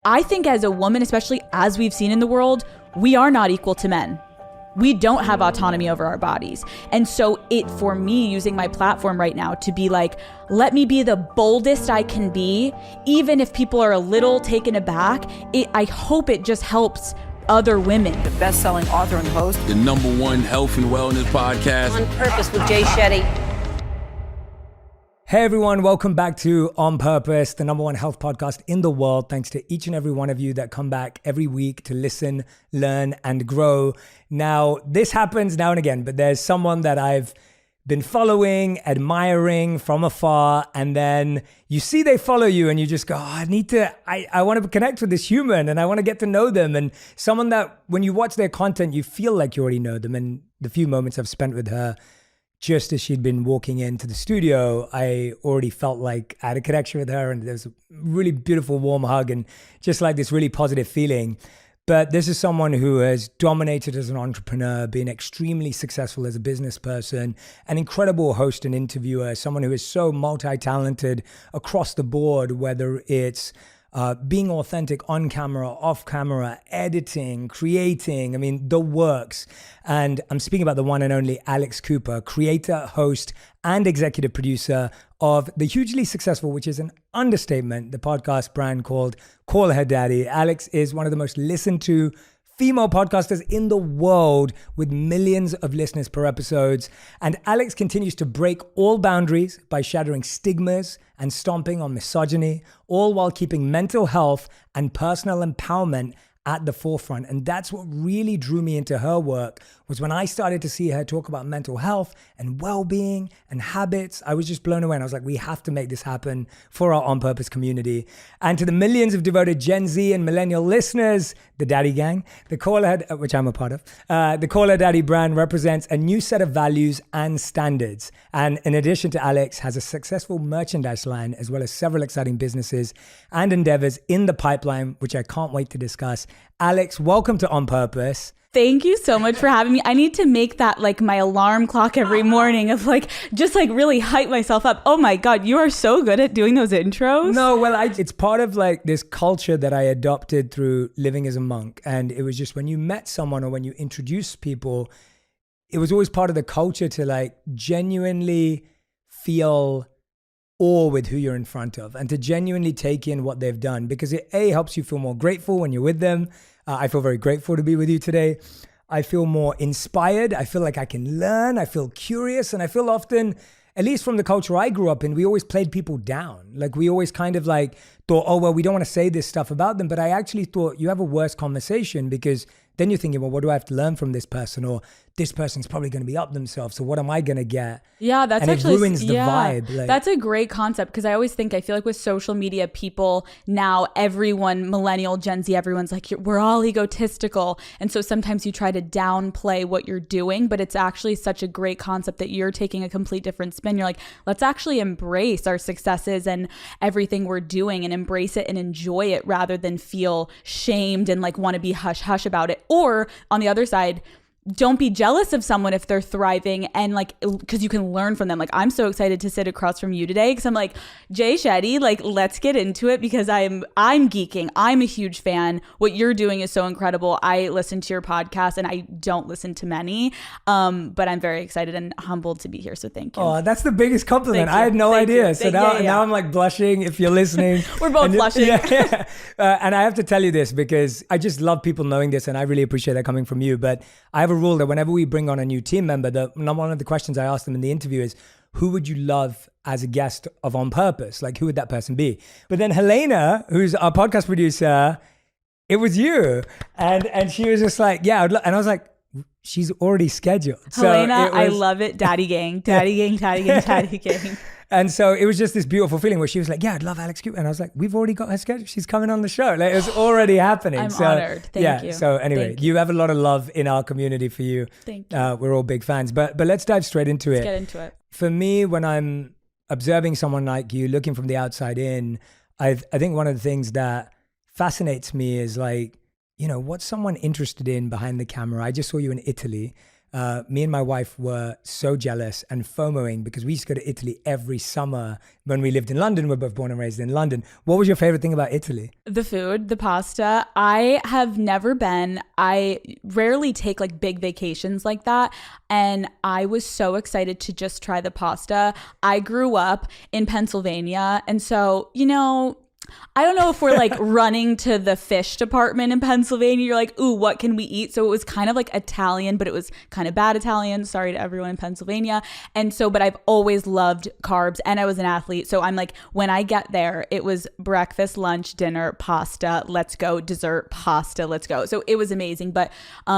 I think as a woman, especially as we've seen in the world, we are not equal to men. We don't have autonomy over our bodies. And so for me, using my platform right now to be like, let me be the boldest I can be, even if people are a little taken aback, I hope it just helps other women. The best-selling author and host. The #1 health and wellness podcast. On Purpose with Shetty. Hey everyone, welcome back to On Purpose, the #1 health podcast in the world. Thanks to each and every one of you that come back every week to listen, learn, and grow. Now, this happens now and again, but there's someone that I've been following, admiring from afar, and then you see they follow you and you just go, I want to connect with this human and I want to get to know them. And someone that when you watch their content, you feel like you already know them. And the few moments I've spent with her, just as she'd been walking into the studio, I already felt like I had a connection with her, and there was a really beautiful warm hug and just like this really positive feeling. But this is someone who has dominated as an entrepreneur, been extremely successful as a business person, an incredible host and interviewer, someone who is so multi-talented across the board, whether it's being authentic on camera, off camera, editing, creating, the works. And I'm speaking about the one and only Alex Cooper, creator, host, and executive producer of the hugely successful, which is an understatement, the podcast brand called Call Her Daddy. Alex is one of the most listened to female podcasters in the world with millions of listeners per episodes. And Alex continues to break all boundaries by shattering stigmas and stomping on misogyny, all while keeping mental health and personal empowerment at the forefront. And that's what really drew me into her work, was when I started to see her talk about mental health and well-being and habits. I was just blown away. And I was like, we have to make this happen for our On Purpose community. And to the millions of devoted Gen Z and millennial listeners, the Daddy Gang, the Call Her, which I'm a part of, the Call Her Daddy brand represents a new set of values and standards. And in addition to Alex, has a successful merchandise line, as well as several exciting businesses and endeavors in the pipeline, which I can't wait to discuss. Alex, welcome to On Purpose. Thank you so much for having me. I need to make that like my alarm clock every morning of just really hype myself up. Oh my God, you are so good at doing those intros. No, well, it's part of this culture that I adopted through living as a monk. And it was just when you met someone or when you introduced people, it was always part of the culture to genuinely feel awe with who you're in front of and to genuinely take in what they've done, because it helps you feel more grateful when you're with them. I feel very grateful to be with you today. I feel more inspired. I feel like I can learn. I feel curious. And I feel often, at least from the culture I grew up in, we always played people down. We always kind of thought, oh, well, we don't want to say this stuff about them. But I actually thought you have a worse conversation, because then you're thinking, well, what do I have to learn from this person? Or this person's probably going to be up themselves. So what am I going to get? Yeah, that's and actually, it ruins the vibe. That's a great concept, because I feel like with social media, people now, everyone, millennial, Gen Z, everyone's like, we're all egotistical. And so sometimes you try to downplay what you're doing, but it's actually such a great concept that you're taking a complete different spin. You're like, let's actually embrace our successes and everything we're doing and embrace it and enjoy it, rather than feel shamed and want to be hush hush about it. Or on the other side, don't be jealous of someone if they're thriving, and because you can learn from them. I'm so excited to sit across from you today, because I'm like, Jay Shetty, let's get into it, because I'm geeking. I'm a huge fan. What you're doing is so incredible. I listen to your podcast, and I don't listen to many, but I'm very excited and humbled to be here. So thank you. Oh, that's the biggest compliment. I had no idea. So now I'm blushing if you're listening. We're both blushing. Yeah. And I have to tell you this, because I just love people knowing this, and I really appreciate that coming from you. But I have a rule that whenever we bring on a new team member, one of the questions I ask them in the interview is, who would you love as a guest of On Purpose? Who would that person be? But then Helena, who's our podcast producer, it was you. And she was just like, yeah, and I was like, she's already scheduled. Helena, I love it. Daddy gang, daddy gang, daddy gang, daddy gang. And so it was just this beautiful feeling where she was like, yeah, I'd love Alex Cooper. And I was like, we've already got her schedule. She's coming on the show. It was already happening. I'm honored. Thank you. So anyway, you have a lot of love in our community for you. Thank you. We're all big fans. But let's dive straight into it. Let's get into it. For me, when I'm observing someone like you, looking from the outside in, I think one of the things that fascinates me is what's someone interested in behind the camera? I just saw you in Italy. me and my wife were so jealous and FOMOing because we used to go to Italy every summer when we lived in London. We're both born and raised in London. What was your favorite thing about Italy? The food, the pasta. I have never been. I rarely take like big vacations like that. And I was so excited to just try the pasta. I grew up in Pennsylvania. And so, I don't know if we're like running to the fish department in Pennsylvania. You're like, ooh, what can we eat? So it was kind of like Italian, but it was kind of bad Italian. Sorry to everyone in Pennsylvania. And so, but I've always loved carbs and I was an athlete. So I'm like, when I get there, it was breakfast, lunch, dinner, pasta, let's go, dessert, pasta, let's go. So it was amazing. But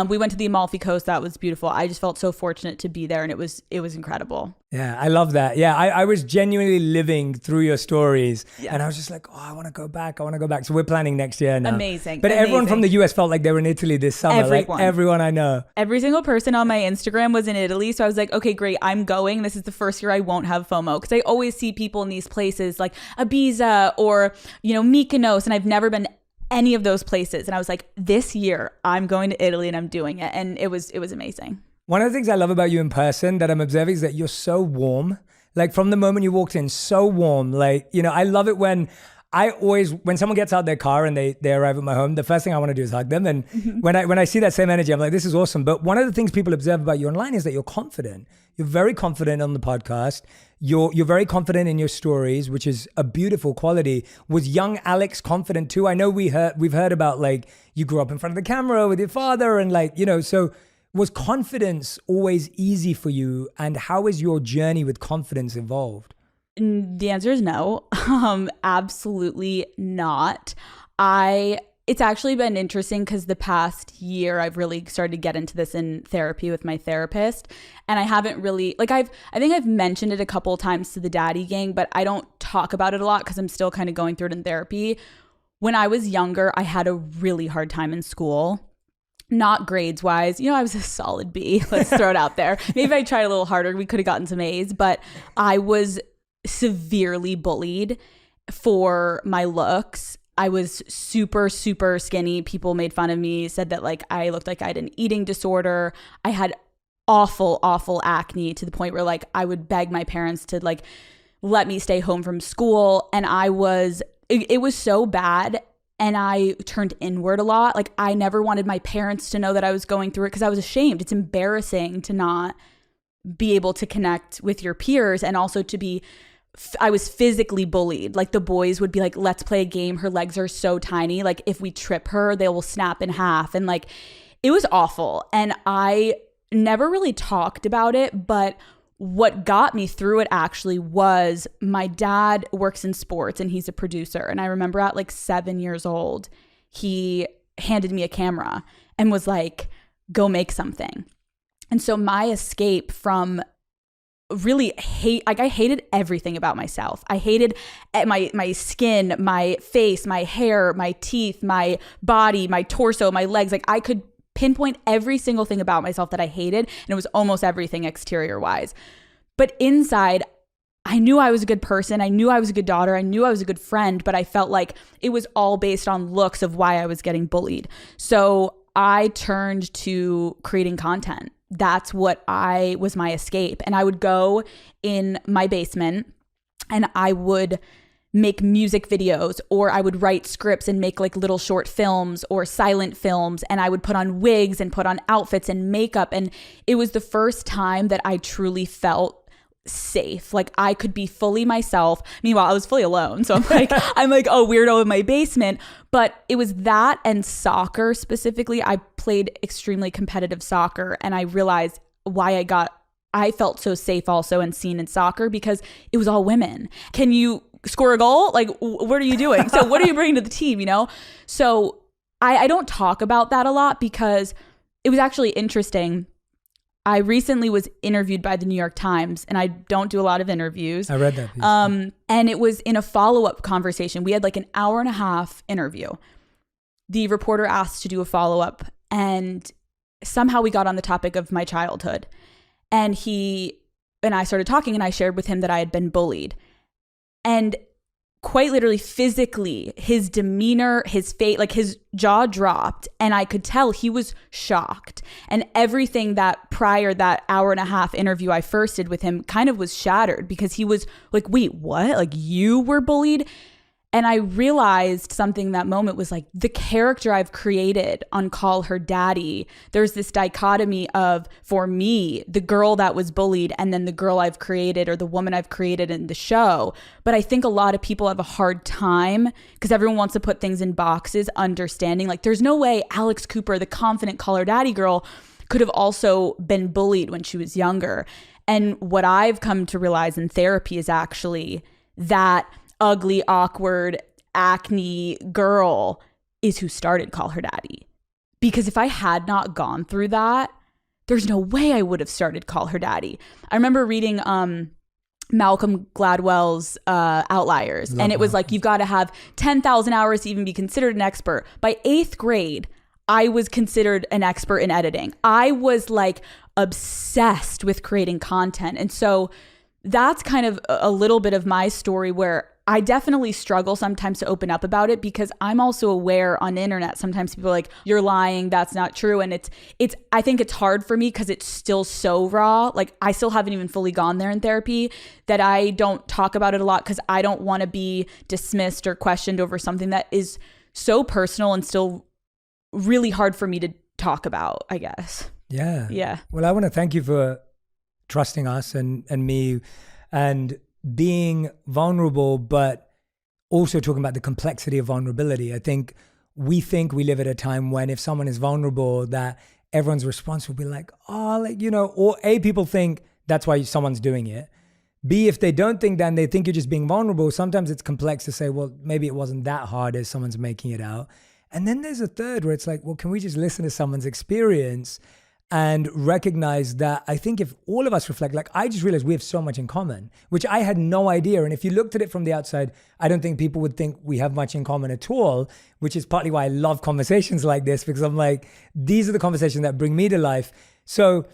we went to the Amalfi Coast. That was beautiful. I just felt so fortunate to be there and it was incredible. Yeah, I love that. Yeah, I was genuinely living through your stories and I was just like, oh, I want to go back. So we're planning next year now. Amazing. But everyone from the US felt like they were in Italy this summer. Everyone. Like everyone I know. Every single person on my Instagram was in Italy. So I was like, okay, great. I'm going. This is the first year I won't have FOMO. Because I always see people in these places like Ibiza or, Mykonos. And I've never been any of those places. And I was like, this year I'm going to Italy and I'm doing it. And it was amazing. One of the things I love about you in person that I'm observing is that you're so warm. Like from the moment you walked in, so warm. Like, I love it when someone gets out their car and they arrive at my home, the first thing I want to do is hug them. And when I see that same energy, I'm like, this is awesome. But one of the things people observe about you online is that you're confident. You're very confident on the podcast. You're very confident in your stories, which is a beautiful quality. Was young Alex confident too? I know we've heard about like you grew up in front of the camera with your father and like, so was confidence always easy for you? And how has your journey with confidence evolved? The answer is no. Absolutely not. It's actually been interesting because the past year I've really started to get into this in therapy with my therapist. And I haven't really, I think I've mentioned it a couple of times to the Daddy Gang, but I don't talk about it a lot because I'm still kind of going through it in therapy. When I was younger, I had a really hard time in school. Not grades wise, I was a solid B. Let's throw it out there. Maybe if I tried a little harder, we could have gotten some A's, but I was severely bullied for my looks. I was super, super skinny. People made fun of me, said that like I looked like I had an eating disorder. I had awful, awful acne to the point where like I would beg my parents to like let me stay home from school. And it was so bad. And I turned inward a lot. Like I never wanted my parents to know that I was going through it because I was ashamed. It's embarrassing to not be able to connect with your peers and also I was physically bullied. Like the boys would be like, let's play a game. Her legs are so tiny. Like if we trip her, they will snap in half. And like, it was awful. And I never really talked about it, but what got me through it actually was my dad works in sports and he's a producer. And I remember at like 7 years old, he handed me a camera and was like, go make something. And so my escape from really I hated everything about myself. I hated my skin, my face, my hair, my teeth, my body, my torso, my legs. Like I could pinpoint every single thing about myself that I hated, and it was almost everything exterior wise. But inside, I knew I was a good person. I knew I was a good daughter. I knew I was a good friend, but I felt like it was all based on looks of why I was getting bullied. So I turned to creating content. That's what was my escape. And I would go in my basement and I would make music videos, or I would write scripts and make like little short films or silent films. And I would put on wigs and put on outfits and makeup. And it was the first time that I truly felt safe. Like I could be fully myself. Meanwhile, I was fully alone. So I'm like a weirdo in my basement. But it was that and soccer specifically. I played extremely competitive soccer, and I realized why I felt so safe also and seen in soccer, because it was all women. Can you score a goal? Like, what are you doing? So what are you bringing to the team, So I don't talk about that a lot because it was actually interesting. I recently was interviewed by the New York Times, and I don't do a lot of interviews. I read that piece. And it was in a follow-up conversation. We had like an 1.5-hour interview. The reporter asked to do a follow-up, and somehow we got on the topic of my childhood. And I started talking, and I shared with him that I had been bullied. And quite literally physically, his demeanor, his face, like his jaw dropped, and I could tell he was shocked. And everything that prior that hour and a half interview I first did with him kind of was shattered, because he was like, wait, what? Like, you were bullied? And I realized something that moment was like, the character I've created on Call Her Daddy, there's this dichotomy of, for me, the girl that was bullied, and then the girl I've created, or the woman I've created in the show. But I think a lot of people have a hard time, because everyone wants to put things in boxes, understanding like there's no way Alex Cooper, the confident Call Her Daddy girl, could have also been bullied when she was younger. And what I've come to realize in therapy is actually that ugly, awkward, acne girl is who started Call Her Daddy. Because if I had not gone through that, there's no way I would have started Call Her Daddy. I remember reading Malcolm Gladwell's Outliers. And it was like, you've got to have 10,000 hours to even be considered an expert. By 8th grade, I was considered an expert in editing. I was like obsessed with creating content. And so that's kind of a little bit of my story, where I definitely struggle sometimes to open up about it, because I'm also aware on the internet, sometimes people are like, you're lying, that's not true. And it's I think it's hard for me because it's still so raw. Like, I still haven't even fully gone there in therapy, that I don't talk about it a lot, because I don't want to be dismissed or questioned over something that is so personal and still really hard for me to talk about, I guess. Yeah. Well, I want to thank you for trusting us and me, and being vulnerable, but also talking about the complexity of vulnerability. I think we live at a time when if someone is vulnerable, that everyone's response will be like, oh, like, you know, or A, people think that's why someone's doing it. B, if they don't think that and they think you're just being vulnerable, sometimes it's complex to say, well, maybe it wasn't that hard as someone's making it out. And then there's a third where it's like, well, can we just listen to someone's experience and recognize that? I think if all of us reflect, like, I just realized we have so much in common, which I had no idea. And if you looked at it from the outside, I don't think people would think we have much in common at all, which is partly why I love conversations like this, because I'm like, these are the conversations that bring me to life. So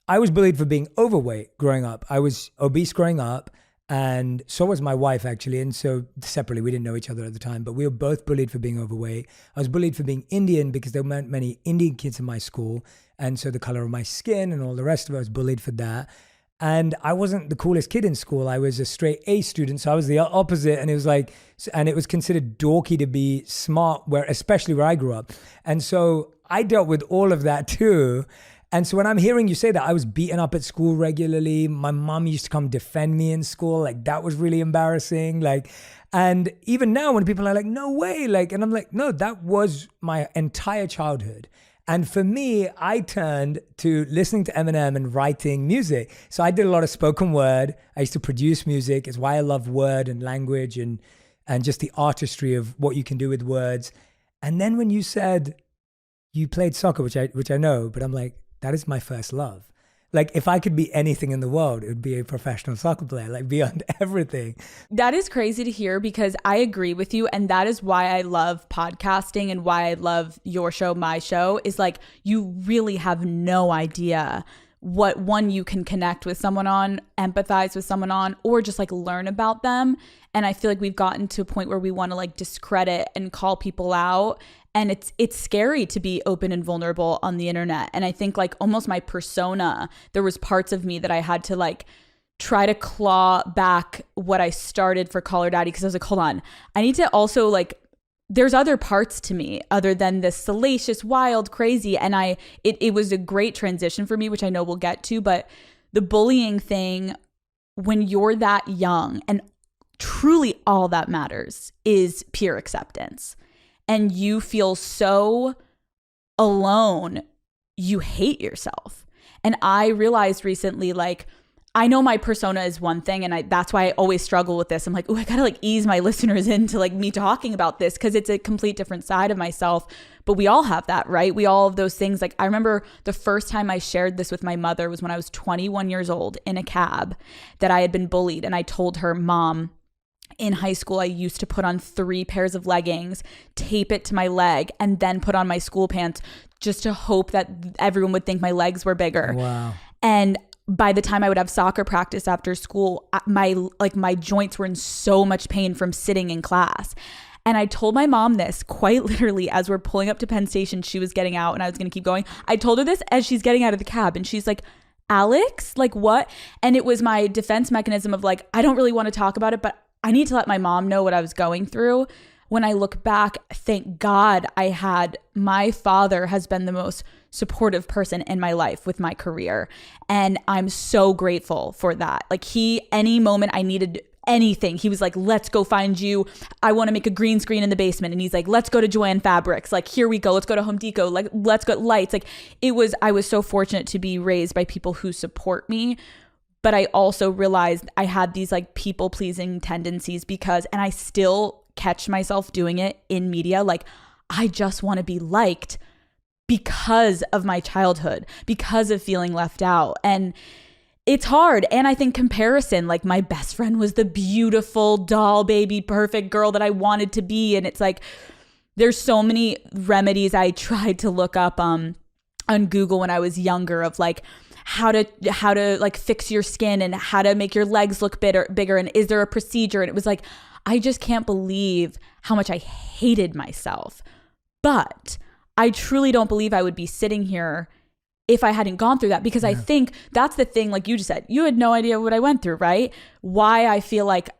I was bullied for being overweight growing up. I was obese growing up, and so was my wife, actually. And so separately, we didn't know each other at the time, but we were both bullied for being overweight. I was bullied for being Indian because there weren't many Indian kids in my school. And so the color of my skin and all the rest of it, I was bullied for that. And I wasn't the coolest kid in school. I was a straight A student. So I was the opposite. And it was like, and it was considered dorky to be smart, especially where I grew up. And so I dealt with all of that too. And so when I'm hearing you say that, I was beaten up at school regularly. My mom used to come defend me in school. Like, that was really embarrassing. Like, and even now when people are like, no way. Like, and I'm like, no, that was my entire childhood. And for me, I turned to listening to Eminem and writing music. So I did a lot of spoken word. I used to produce music. It's why I love word and language and just the artistry of what you can do with words. And then when you said you played soccer, which I know, but I'm like, that is my first love. Like, if I could be anything in the world, it would be a professional soccer player, like beyond everything. That is crazy to hear, because I agree with you. And that is why I love podcasting and why I love your show, my show, is like, you really have no idea what one you can connect with someone on, empathize with someone on, or just like learn about them. And I feel like we've gotten to a point where we want to like discredit and call people out. And it's scary to be open and vulnerable on the internet. And I think like almost my persona, there was parts of me that I had to like try to claw back what I started for Call Her Daddy, because I was like, hold on, I need to also like, there's other parts to me other than this salacious, wild, crazy. And it was a great transition for me, which I know we'll get to. But the bullying thing, when you're that young, and truly all that matters is peer acceptance, and you feel so alone, you hate yourself. And I realized recently, like, I know my persona is one thing, and that's why I always struggle with this. I'm like, oh, I gotta like ease my listeners into like me talking about this, because it's a complete different side of myself. But we all have that, right? We all have those things. Like, I remember the first time I shared this with my mother was when I was 21 years old in a cab, that I had been bullied. And I told her, Mom, in high school, I used to put on 3 pairs of leggings, tape it to my leg, and then put on my school pants just to hope that everyone would think my legs were bigger. Wow. And by the time I would have soccer practice after school, my joints were in so much pain from sitting in class. And I told my mom this quite literally as we're pulling up to Penn Station. She was getting out and I was going to keep going. I told her this as she's getting out of the cab and she's like, Alex, like what? And it was my defense mechanism of like, I don't really want to talk about it, but I need to let my mom know what I was going through. When I look back, thank God my father has been the most supportive person in my life with my career. And I'm so grateful for that. Like any moment I needed anything, he was like, let's go find you. I want to make a green screen in the basement. And he's like, let's go to Joann Fabrics. Like, here we go. Let's go to Home Depot. Like, let's go lights. Like I was so fortunate to be raised by people who support me. But I also realized I had these like people pleasing tendencies and I still catch myself doing it in media. Like, I just want to be liked because of my childhood, because of feeling left out. And it's hard. And I think comparison, like my best friend was the beautiful doll baby, perfect girl that I wanted to be. And it's like, there's so many remedies I tried to look up on Google when I was younger of like how to like fix your skin and how to make your legs look bigger. And is there a procedure? And it was like, I just can't believe how much I hated myself. But I truly don't believe I would be sitting here if I hadn't gone through that, because I think that's the thing, like you just said, you had no idea what I went through, right? Why I feel like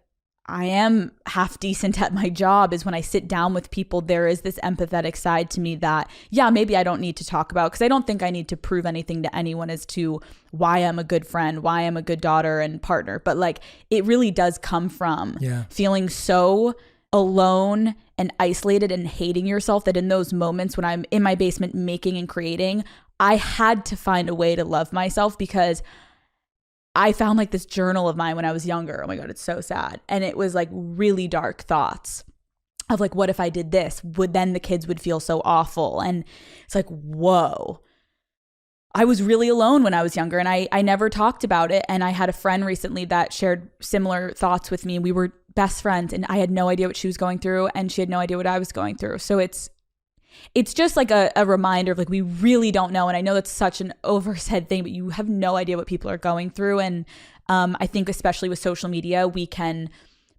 I am half decent at my job is when I sit down with people, there is this empathetic side to me that, yeah, maybe I don't need to talk about, because I don't think I need to prove anything to anyone as to why I'm a good friend, why I'm a good daughter and partner. But like, it really does come from feeling so alone and isolated and hating yourself that in those moments when I'm in my basement making and creating, I had to find a way to love myself, because I found like this journal of mine when I was younger. Oh my God, it's so sad. And it was like really dark thoughts of like, what if I did this? Then the kids would feel so awful. And it's like, whoa. I was really alone when I was younger and I never talked about it. And I had a friend recently that shared similar thoughts with me. We were best friends and I had no idea what she was going through and she had no idea what I was going through. So it's just like a reminder of like, we really don't know. And I know that's such an oversaid thing, but you have no idea what people are going through. And I think especially with social media, we can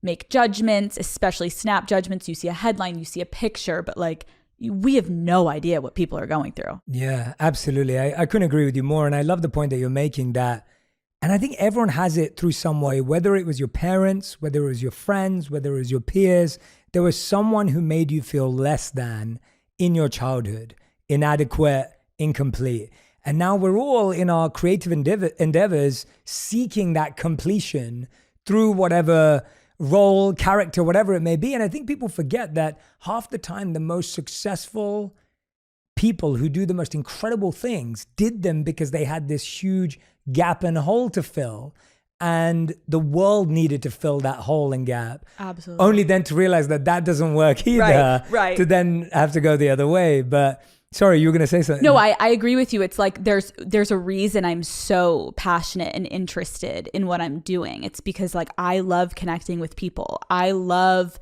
make judgments, especially snap judgments. You see a headline, you see a picture, but like we have no idea what people are going through. Yeah, absolutely. I couldn't agree with you more. And I love the point that you're making that. And I think everyone has it through some way, whether it was your parents, whether it was your friends, whether it was your peers, there was someone who made you feel less than in your childhood, inadequate, incomplete. And now we're all in our creative endeavors seeking that completion through whatever role, character, whatever it may be. And I think people forget that half the time the most successful people who do the most incredible things did them because they had this huge gap and hole to fill. And the world needed to fill that hole and gap. Absolutely. Only then to realize that doesn't work either. Right. To then have to go the other way. But sorry, you were going to say something. No, I agree with you. It's like there's a reason I'm so passionate and interested in what I'm doing. It's because like I love connecting with people. I love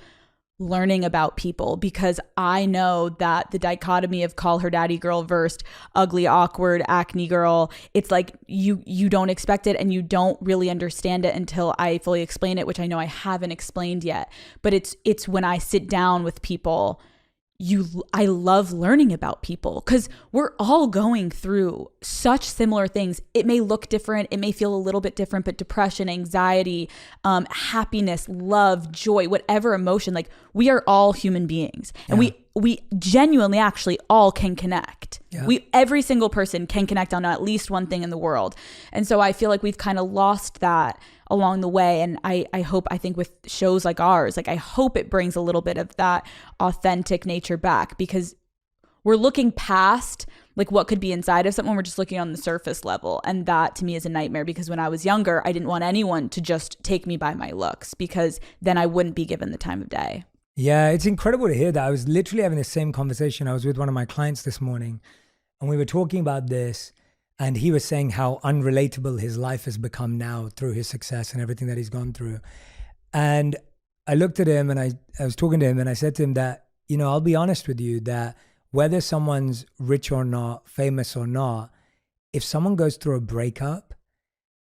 learning about people because I know that the dichotomy of call her daddy girl versus ugly, awkward, acne girl, it's like you don't expect it and you don't really understand it until I fully explain it, which I know I haven't explained yet. But it's when I sit down with people, I love learning about people because we're all going through such similar things. It may look different. It may feel a little bit different, but depression, anxiety, happiness, love, joy, whatever emotion, like we are all human beings and we genuinely actually all can connect. Yeah. Every single person can connect on at least one thing in the world. And so I feel like we've kind of lost that along the way. And I think with shows like ours, like I hope it brings a little bit of that authentic nature back because we're looking past like what could be inside of someone. We're just looking on the surface level. And that to me is a nightmare because when I was younger, I didn't want anyone to just take me by my looks because then I wouldn't be given the time of day. Yeah, it's incredible to hear that. I was literally having the same conversation. I was with one of my clients this morning and we were talking about this. And he was saying how unrelatable his life has become now through his success and everything that he's gone through. And I looked at him and I was talking to him and I said to him that, you know, I'll be honest with you that whether someone's rich or not, famous or not, if someone goes through a breakup,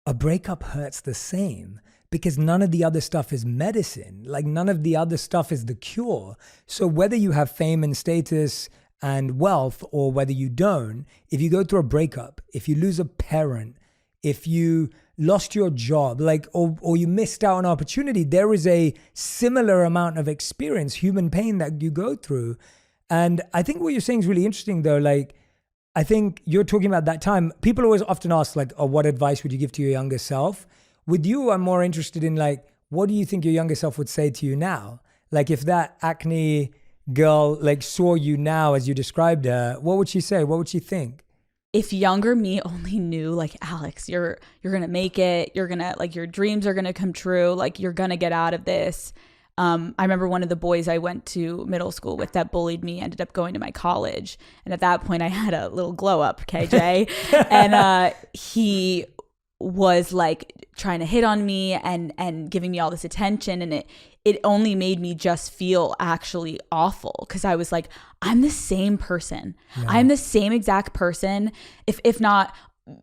a breakup hurts the same because none of the other stuff is medicine. Like none of the other stuff is the cure. So whether you have fame and status and wealth or whether you don't, if you go through a breakup, if you lose a parent, if you lost your job, like, or you missed out on an opportunity, there is a similar amount of experience, human pain that you go through. And I think what you're saying is really interesting though. Like, I think you're talking about that time. People always often ask like, oh, what advice would you give to your younger self? With you, I'm more interested in like, what do you think your younger self would say to you now? Like if that acne girl like saw you now as you described her, what would she say? What would she think? If younger me only knew like, Alex, you're going to make it. You're going to like, your dreams are going to come true. Like you're going to get out of this. I remember one of the boys I went to middle school with that bullied me ended up going to my college. And at that point I had a little glow up, KJ. And he was like trying to hit on me and giving me all this attention. And it only made me just feel actually awful because I was like, I'm the same person. Yeah. I'm the same exact person, if not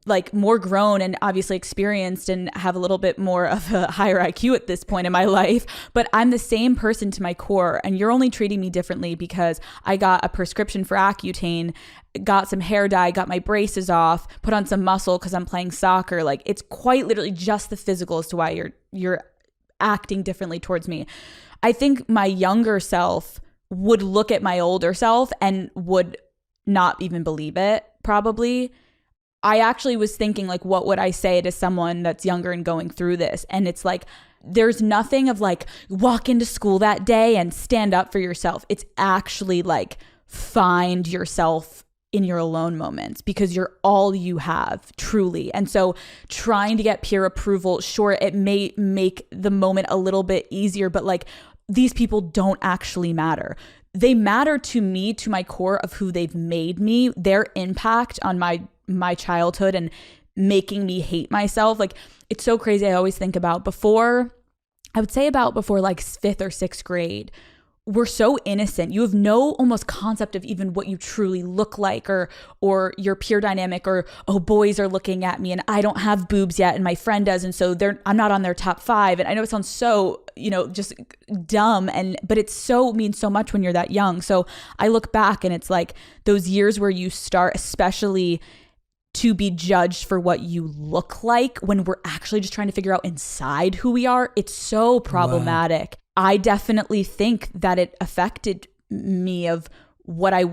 like more grown and obviously experienced and have a little bit more of a higher IQ at this point in my life, but I'm the same person to my core. And you're only treating me differently because I got a prescription for Accutane, got some hair dye, got my braces off, put on some muscle because I'm playing soccer. Like it's quite literally just the physical as to why you're acting differently towards me. I think my younger self would look at my older self and would not even believe it, probably. I actually was thinking like, what would I say to someone that's younger and going through this? And it's like, there's nothing of like, walk into school that day and stand up for yourself. It's actually like, find yourself in your alone moments because you're all you have, truly. And so trying to get peer approval, sure, it may make the moment a little bit easier, but like these people don't actually matter. They matter to me, to my core of who they've made me, their impact on my childhood and making me hate myself. Like it's so crazy. I always think about before like 5th or 6th grade, we're so innocent. You have no almost concept of even what you truly look like or your peer dynamic or, oh, boys are looking at me and I don't have boobs yet and my friend does. And so I'm not on their top 5. And I know it sounds so, just dumb but it means so much when you're that young. So I look back and it's like those years where you start, especially to be judged for what you look like when we're actually just trying to figure out inside who we are. It's so problematic. Wow. I definitely think that it affected me of what I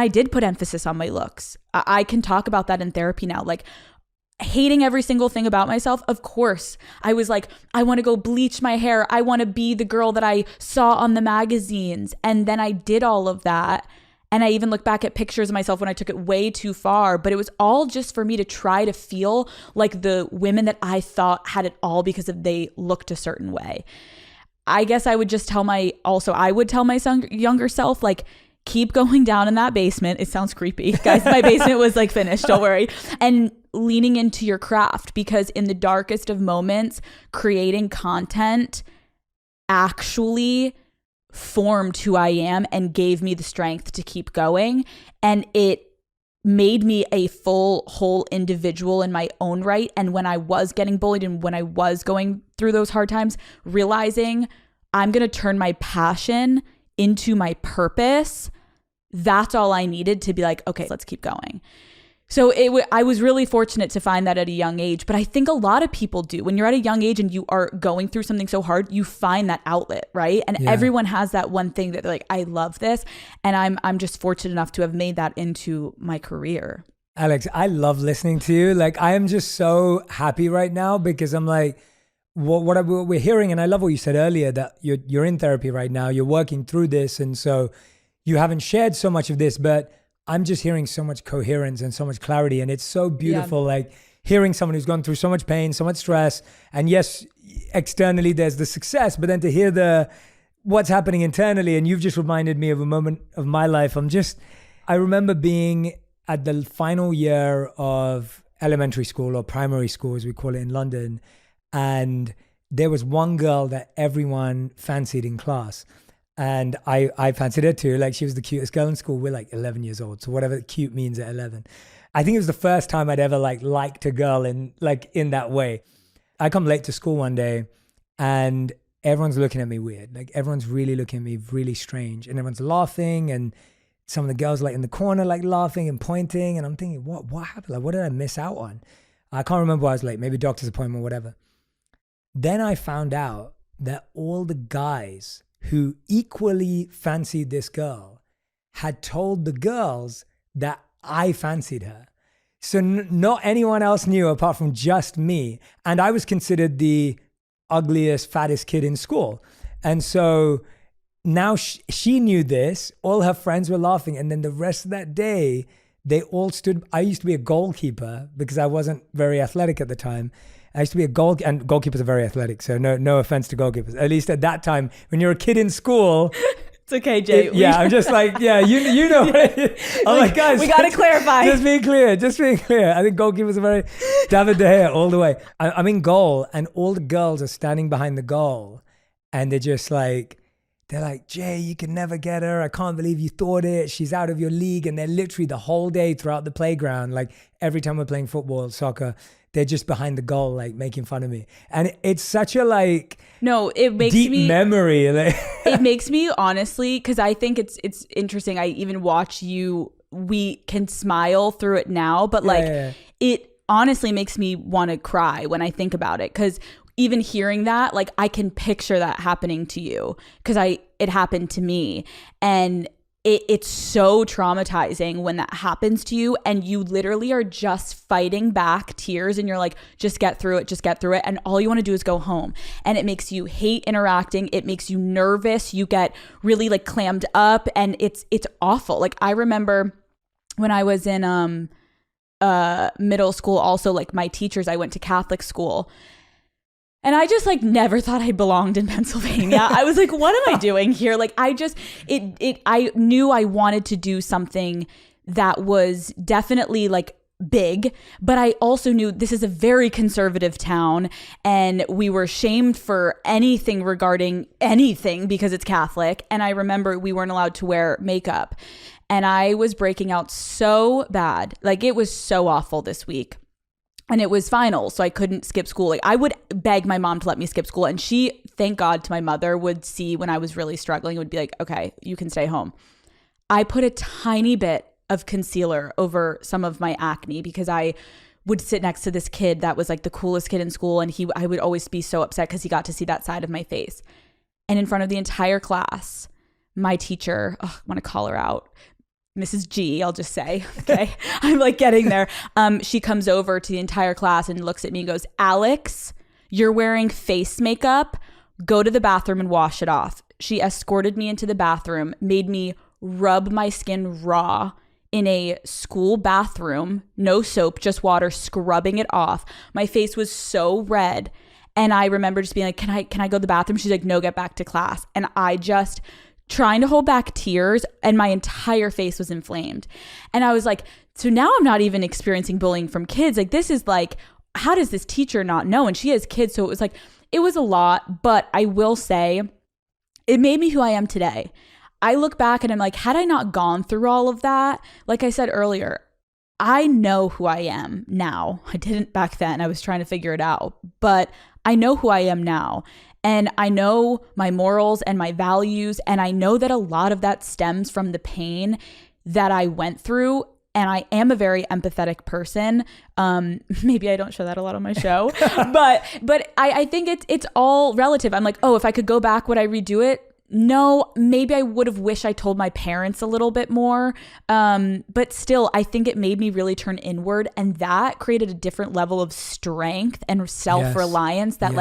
did put emphasis on my looks. I can talk about that in therapy now. Like hating every single thing about myself. Of course, I was like, I want to go bleach my hair. I want to be the girl that I saw on the magazines. And then I did all of that. And I even look back at pictures of myself when I took it way too far, but it was all just for me to try to feel like the women that I thought had it all because they looked a certain way. I guess I would just tell my younger self, like, keep going down in that basement. It sounds creepy. Guys, my basement was like finished, don't worry. And leaning into your craft, because in the darkest of moments, creating content actually formed who I am and gave me the strength to keep going. And it made me a full, whole individual in my own right. And when I was getting bullied and when I was going through those hard times, realizing I'm going to turn my passion into my purpose, that's all I needed to be like, okay, let's keep going. So I was really fortunate to find that at a young age, but I think a lot of people do. When you're at a young age and you are going through something so hard, you find that outlet, right? And everyone has that one thing that they're like, I love this. And I'm just fortunate enough to have made that into my career. Alex, I love listening to you. Like, I am just so happy right now because I'm like, what we're hearing, and I love what you said earlier, that you're in therapy right now, you're working through this, and so you haven't shared so much of this, but I'm just hearing so much coherence and so much clarity, and it's so beautiful, like hearing someone who's gone through so much pain, so much stress, and yes, externally there's the success, but then to hear what's happening internally, and you've just reminded me of a moment of my life. I remember being at the final year of elementary school, or primary school as we call it in London, and there was one girl that everyone fancied in class. And I fancied her too. Like, she was the cutest girl in school. We're like 11 years old. So whatever cute means at 11. I think it was the first time I'd ever liked a girl in that way. I come late to school one day and everyone's looking at me weird. Like everyone's really looking at me really strange, and everyone's laughing, and some of the girls in the corner laughing and pointing, and I'm thinking, what happened? Like, what did I miss out on? I can't remember why I was late, maybe doctor's appointment, whatever. Then I found out that all the guys who equally fancied this girl had told the girls that I fancied her. So not anyone else knew apart from just me. And I was considered the ugliest, fattest kid in school. And so now she knew this. All her friends were laughing. And then the rest of that day, they all stood. I used to be a goalkeeper because I wasn't very athletic at the time. I used to be and goalkeepers are very athletic. So no offense to goalkeepers. At least at that time, when you're a kid in school... It's okay, Jay. I'm just you know. I'm like, guys, we got to clarify. Just being clear. I think goalkeepers are very David De Gea all the way. I'm in goal, and all the girls are standing behind the goal, and they're just they're like, Jay, you can never get her. I can't believe you thought it. She's out of your league. And they're literally the whole day throughout the playground, every time we're playing football, soccer, they're just behind the goal, making fun of me. And it's such a no, it makes deep me memory. It makes me honestly, because I think it's interesting. I even watch you. We can smile through it now, but it honestly makes me want to cry when I think about it. Because even hearing that, I can picture that happening to you because it happened to me, and it's so traumatizing when that happens to you, and you literally are just fighting back tears, and you're like, just get through it. And all you want to do is go home. And it makes you hate interacting. It makes you nervous. You get really clammed up, and it's awful. I remember when I was in middle school, also my teachers, I went to Catholic school. And I just never thought I belonged in Pennsylvania. I was like, what am I doing here? I knew I wanted to do something that was definitely big, but I also knew this is a very conservative town, and we were shamed for anything regarding anything because it's Catholic. And I remember we weren't allowed to wear makeup, and I was breaking out so bad. It was so awful this week. And it was finals, so I couldn't skip school. I would beg my mom to let me skip school. And she, thank God to my mother, would see when I was really struggling, would be like, okay, you can stay home. I put a tiny bit of concealer over some of my acne because I would sit next to this kid that was the coolest kid in school. And I would always be so upset because he got to see that side of my face. And in front of the entire class, my teacher, I want to call her out, Mrs. G, I'll just say, okay? I'm getting there. She comes over to the entire class and looks at me and goes, Alex, you're wearing face makeup. Go to the bathroom and wash it off. She escorted me into the bathroom, made me rub my skin raw in a school bathroom, no soap, just water, scrubbing it off. My face was so red. And I remember just being like, can I go to the bathroom? She's like, no, get back to class. And I just... trying to hold back tears, and my entire face was inflamed. And I was like, so now I'm not even experiencing bullying from kids. This is how does this teacher not know? And she has kids. So it was a lot, but I will say it made me who I am today. I look back and I'm like, had I not gone through all of that, like I said earlier, I know who I am now. I didn't back then. I was trying to figure it out, but I know who I am now. And I know my morals and my values. And I know that a lot of that stems from the pain that I went through. And I am a very empathetic person. Maybe I don't show that a lot on my show, but I think it's all relative. I'm like, oh, if I could go back, would I redo it? No, maybe I would have wished I told my parents a little bit more. But still, I think it made me really turn inward, and that created a different level of strength and self-reliance that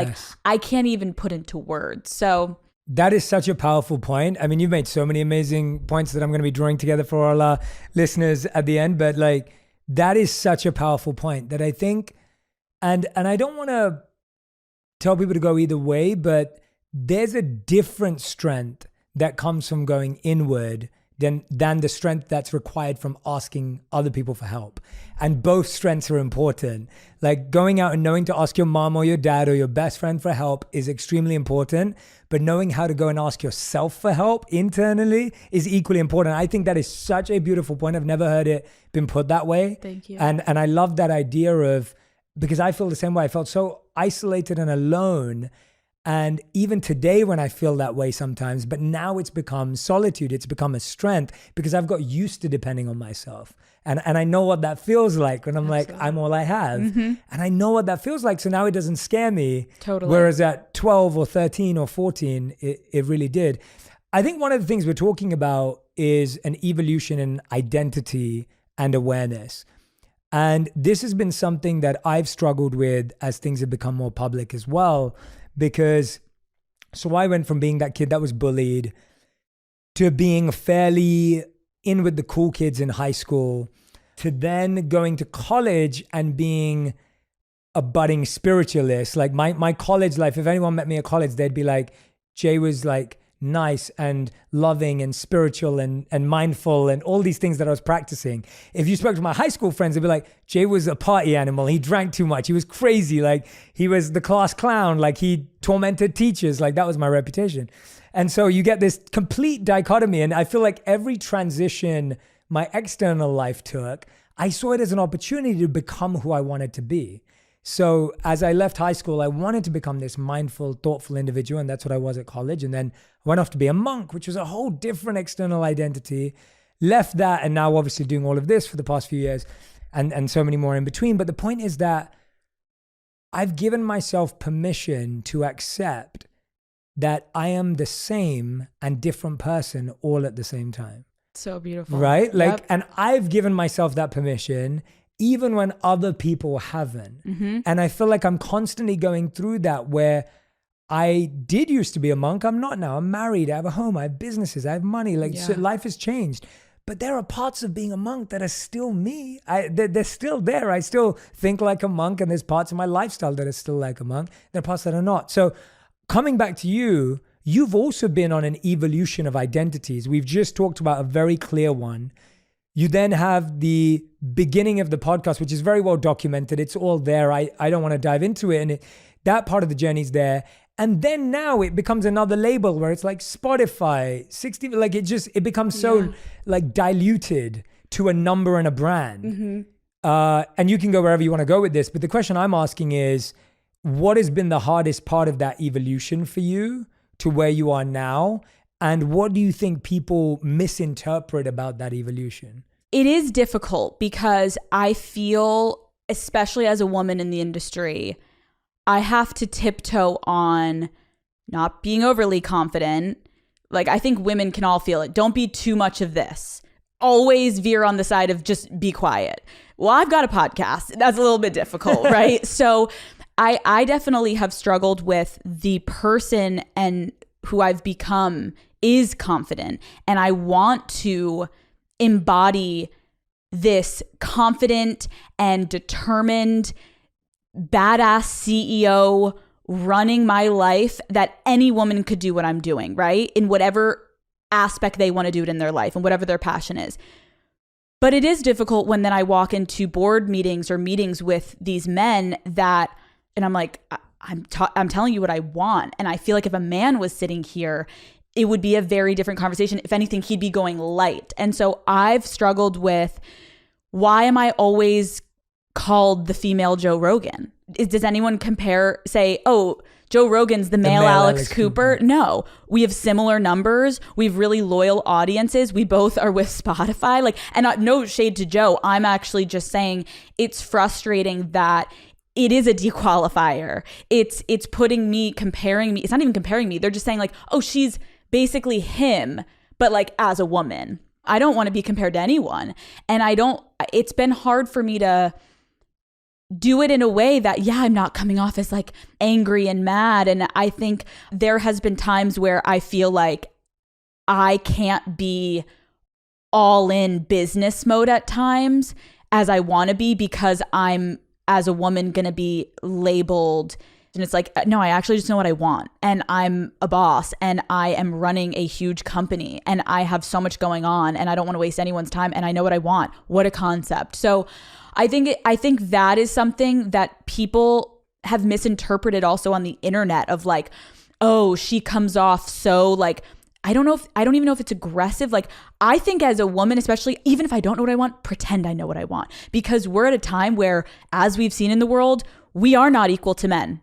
I can't even put into words. So that is such a powerful point. I mean, you've made so many amazing points that I'm going to be drawing together for all our listeners at the end, but that is such a powerful point that I think, and I don't want to tell people to go either way, but there's a different strength that comes from going inward than the strength that's required from asking other people for help. And both strengths are important. Like going out and knowing to ask your mom or your dad or your best friend for help is extremely important. But knowing how to go and ask yourself for help internally is equally important. I think that is such a beautiful point. I've never heard it been put that way. Thank you. And I love that idea of, because I feel the same way. I felt so isolated and alone. And even today when I feel that way sometimes, but now it's become solitude. It's become a strength because I've got used to depending on myself. And I know what that feels like when I'm like, I'm all I have. And I know what that feels like. So now it doesn't scare me. Totally. Whereas at 12 or 13 or 14, it really did. I think one of the things we're talking about is an evolution in identity and awareness. And this has been something that I've struggled with as things have become more public as well. Because, so I went from being that kid that was bullied to being fairly in with the cool kids in high school, to then going to college and being a budding spiritualist. Like my college life, if anyone met me at college, they'd be like, Jay was like nice and loving and spiritual and mindful and all these things that I was practicing. If you spoke to my high school friends, they'd be like, Jay was a party animal. He drank too much. He was crazy. Like he was the class clown. Like he tormented teachers. Like that was my reputation. And so you get this complete dichotomy. And I feel like every transition my external life took, I saw it as an opportunity to become who I wanted to be. So as I left high school, I wanted to become this mindful, thoughtful individual. And that's what I was at college. And then I went off to be a monk, which was a whole different external identity. Left that and now obviously doing all of this for the past few years and so many more in between. But the point is that I've given myself permission to accept that I am the same and different person all at the same time. So beautiful. Right? Like, Yep. and I've given myself that permission even when other people haven't. And I feel like I'm constantly going through that where I did used to be a monk. I'm not now. I'm married. I have a home. I have businesses. I have money. Like so life has changed. But there are parts of being a monk that are still me. They're still there. I still think like a monk, and there's parts of my lifestyle that are still like a monk. There are parts that are not. So coming back to you, you've also been on an evolution of identities. We've just talked about a very clear one. You then have the beginning of the podcast, which is very well documented. It's all there. I don't want to dive into it. And that part of the journey is there. And then now it becomes another label where it's like Spotify, 60, like it becomes so like diluted to a number and a brand. And you can go wherever you want to go with this. But the question I'm asking is, what has been the hardest part of that evolution for you to where you are now? And what do you think people misinterpret about that evolution? It is difficult because I feel, especially as a woman in the industry, I have to tiptoe on not being overly confident. Like, I think women can all feel it. Don't be too much of this. Always veer on the side of just be quiet. Well, I've got a podcast. That's a little bit difficult, right? So I definitely have struggled with the person and who I've become is confident. And I want to embody this confident and determined badass CEO running my life that any woman could do what I'm doing, right? In whatever aspect they want to do it in their life and whatever their passion is. But it is difficult when then I walk into board meetings or meetings with these men that, and I'm like, I'm telling you what I want. And I feel like if a man was sitting here, it would be a very different conversation. If anything, he'd be going light. And so I've struggled with, why am I always called the female Joe Rogan? Does anyone say, oh, Joe Rogan's the male Alex Cooper? No, we have similar numbers. We have really loyal audiences. We both are with Spotify. Like, and no shade to Joe. I'm actually just saying it's frustrating that it is a dequalifier. It's comparing me. It's not even comparing me. They're just saying like, oh, she's basically him, but like as a woman. I don't want to be compared to anyone. And it's been hard for me to do it in a way that, I'm not coming off as like angry and mad. And I think there has been times where I feel like I can't be all in business mode at times as I want to be, because I'm, as a woman, going to be labeled And it's like, no, I actually just know what I want. And I'm a boss and I am running a huge company and I have so much going on and I don't want to waste anyone's time and I know what I want. What a concept. So I think that is something that people have misinterpreted also on the internet of like, oh, she comes off so like, I don't even know if it's aggressive. Like, I think as a woman, especially, even if I don't know what I want, pretend I know what I want, because we're at a time where, as we've seen in the world, we are not equal to men.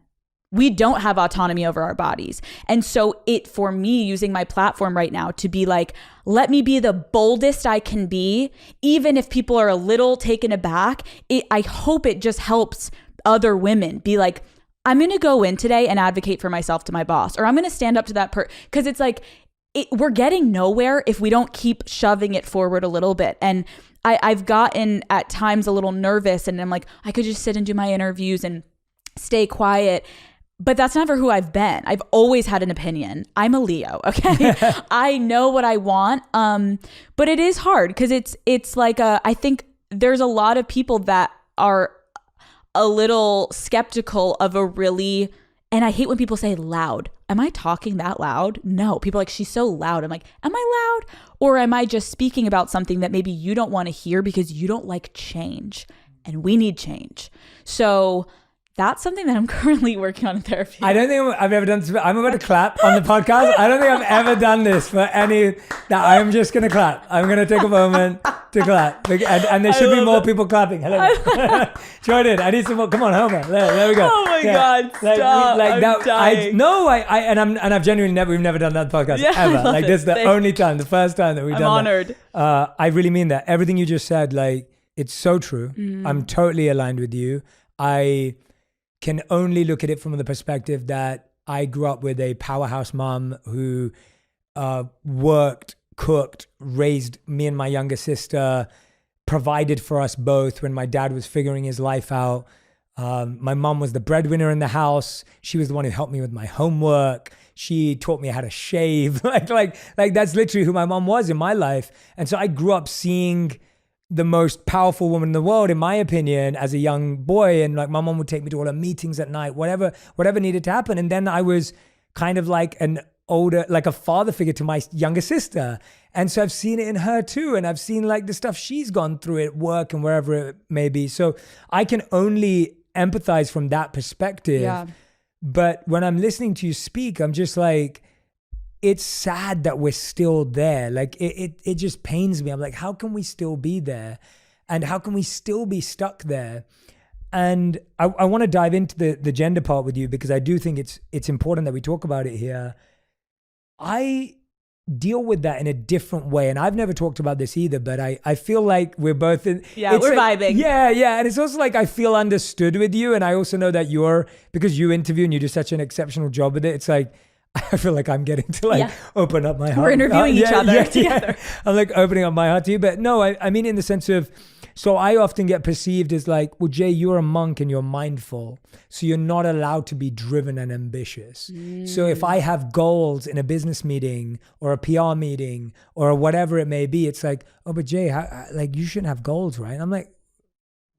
We don't have autonomy over our bodies. And so for me, using my platform right now to be like, let me be the boldest I can be, even if people are a little taken aback, I hope it just helps other women be like, I'm going to go in today and advocate for myself to my boss, or I'm going to stand up to that because it's like, we're getting nowhere if we don't keep shoving it forward a little bit. And I've gotten at times a little nervous and I'm like, I could just sit and do my interviews and stay quiet. But that's never who I've been. I've always had an opinion. I'm a Leo, okay? I know what I want. But it is hard because it's like I think there's a lot of people that are a little skeptical of a really, and I hate when people say loud. Am I talking that loud? No. People are like, she's so loud. I'm like, am I loud? Or am I just speaking about something that maybe you don't want to hear because you don't like change? And we need change. So that's something that I'm currently working on in therapy. I don't think I've ever done this. I'm about to clap on the podcast. I don't think I've ever done this for any. That I'm just going to clap. I'm going to take a moment to clap. And there should be more people clapping. Hello. Jordan, I need some more. Come on, Homer. There we go. Oh my God, stop. Like I'm that, dying. I've genuinely we've never done that podcast Yeah, ever. I love Like this is the it. only time, the first time that we've I'm done honored. that. I really mean that. Everything you just said, like, it's so true. I'm totally aligned with you. I can only look at it from the perspective that I grew up with a powerhouse mom who worked, cooked, raised me and my younger sister, provided for us both when my dad was figuring his life out. My mom was the breadwinner in the house. She was the one who helped me with my homework. She taught me how to shave. like that's literally who my mom was in my life. And so I grew up seeing the most powerful woman in the world, in my opinion, as a young boy. And like my mom would take me to all her meetings at night, whatever needed to happen. And then I was kind of like like a father figure to my younger sister. And so I've seen it in her too. And I've seen like the stuff she's gone through at work and wherever it may be. So I can only empathize from that perspective. Yeah. But when I'm listening to you speak, I'm just like, it's sad that we're still there. Like it just pains me. I'm like, how can we still be there? And how can we still be stuck there? And I want to dive into the gender part with you because I do think it's important that we talk about it here. I deal with that in a different way. And I've never talked about this either, but I feel like we're both in. Yeah, we're like, vibing. Yeah. And it's also like I feel understood with you. And I also know that because you interview and you do such an exceptional job with it, it's like, I feel like I'm getting to open up my heart. We're interviewing each other together. I'm like opening up my heart to you. But no, I mean in the sense of, so I often get perceived as like, well, Jay, you're a monk and you're mindful. So you're not allowed to be driven and ambitious. So if I have goals in a business meeting or a PR meeting or whatever it may be, it's like, oh, but Jay, you shouldn't have goals, right? And I'm like,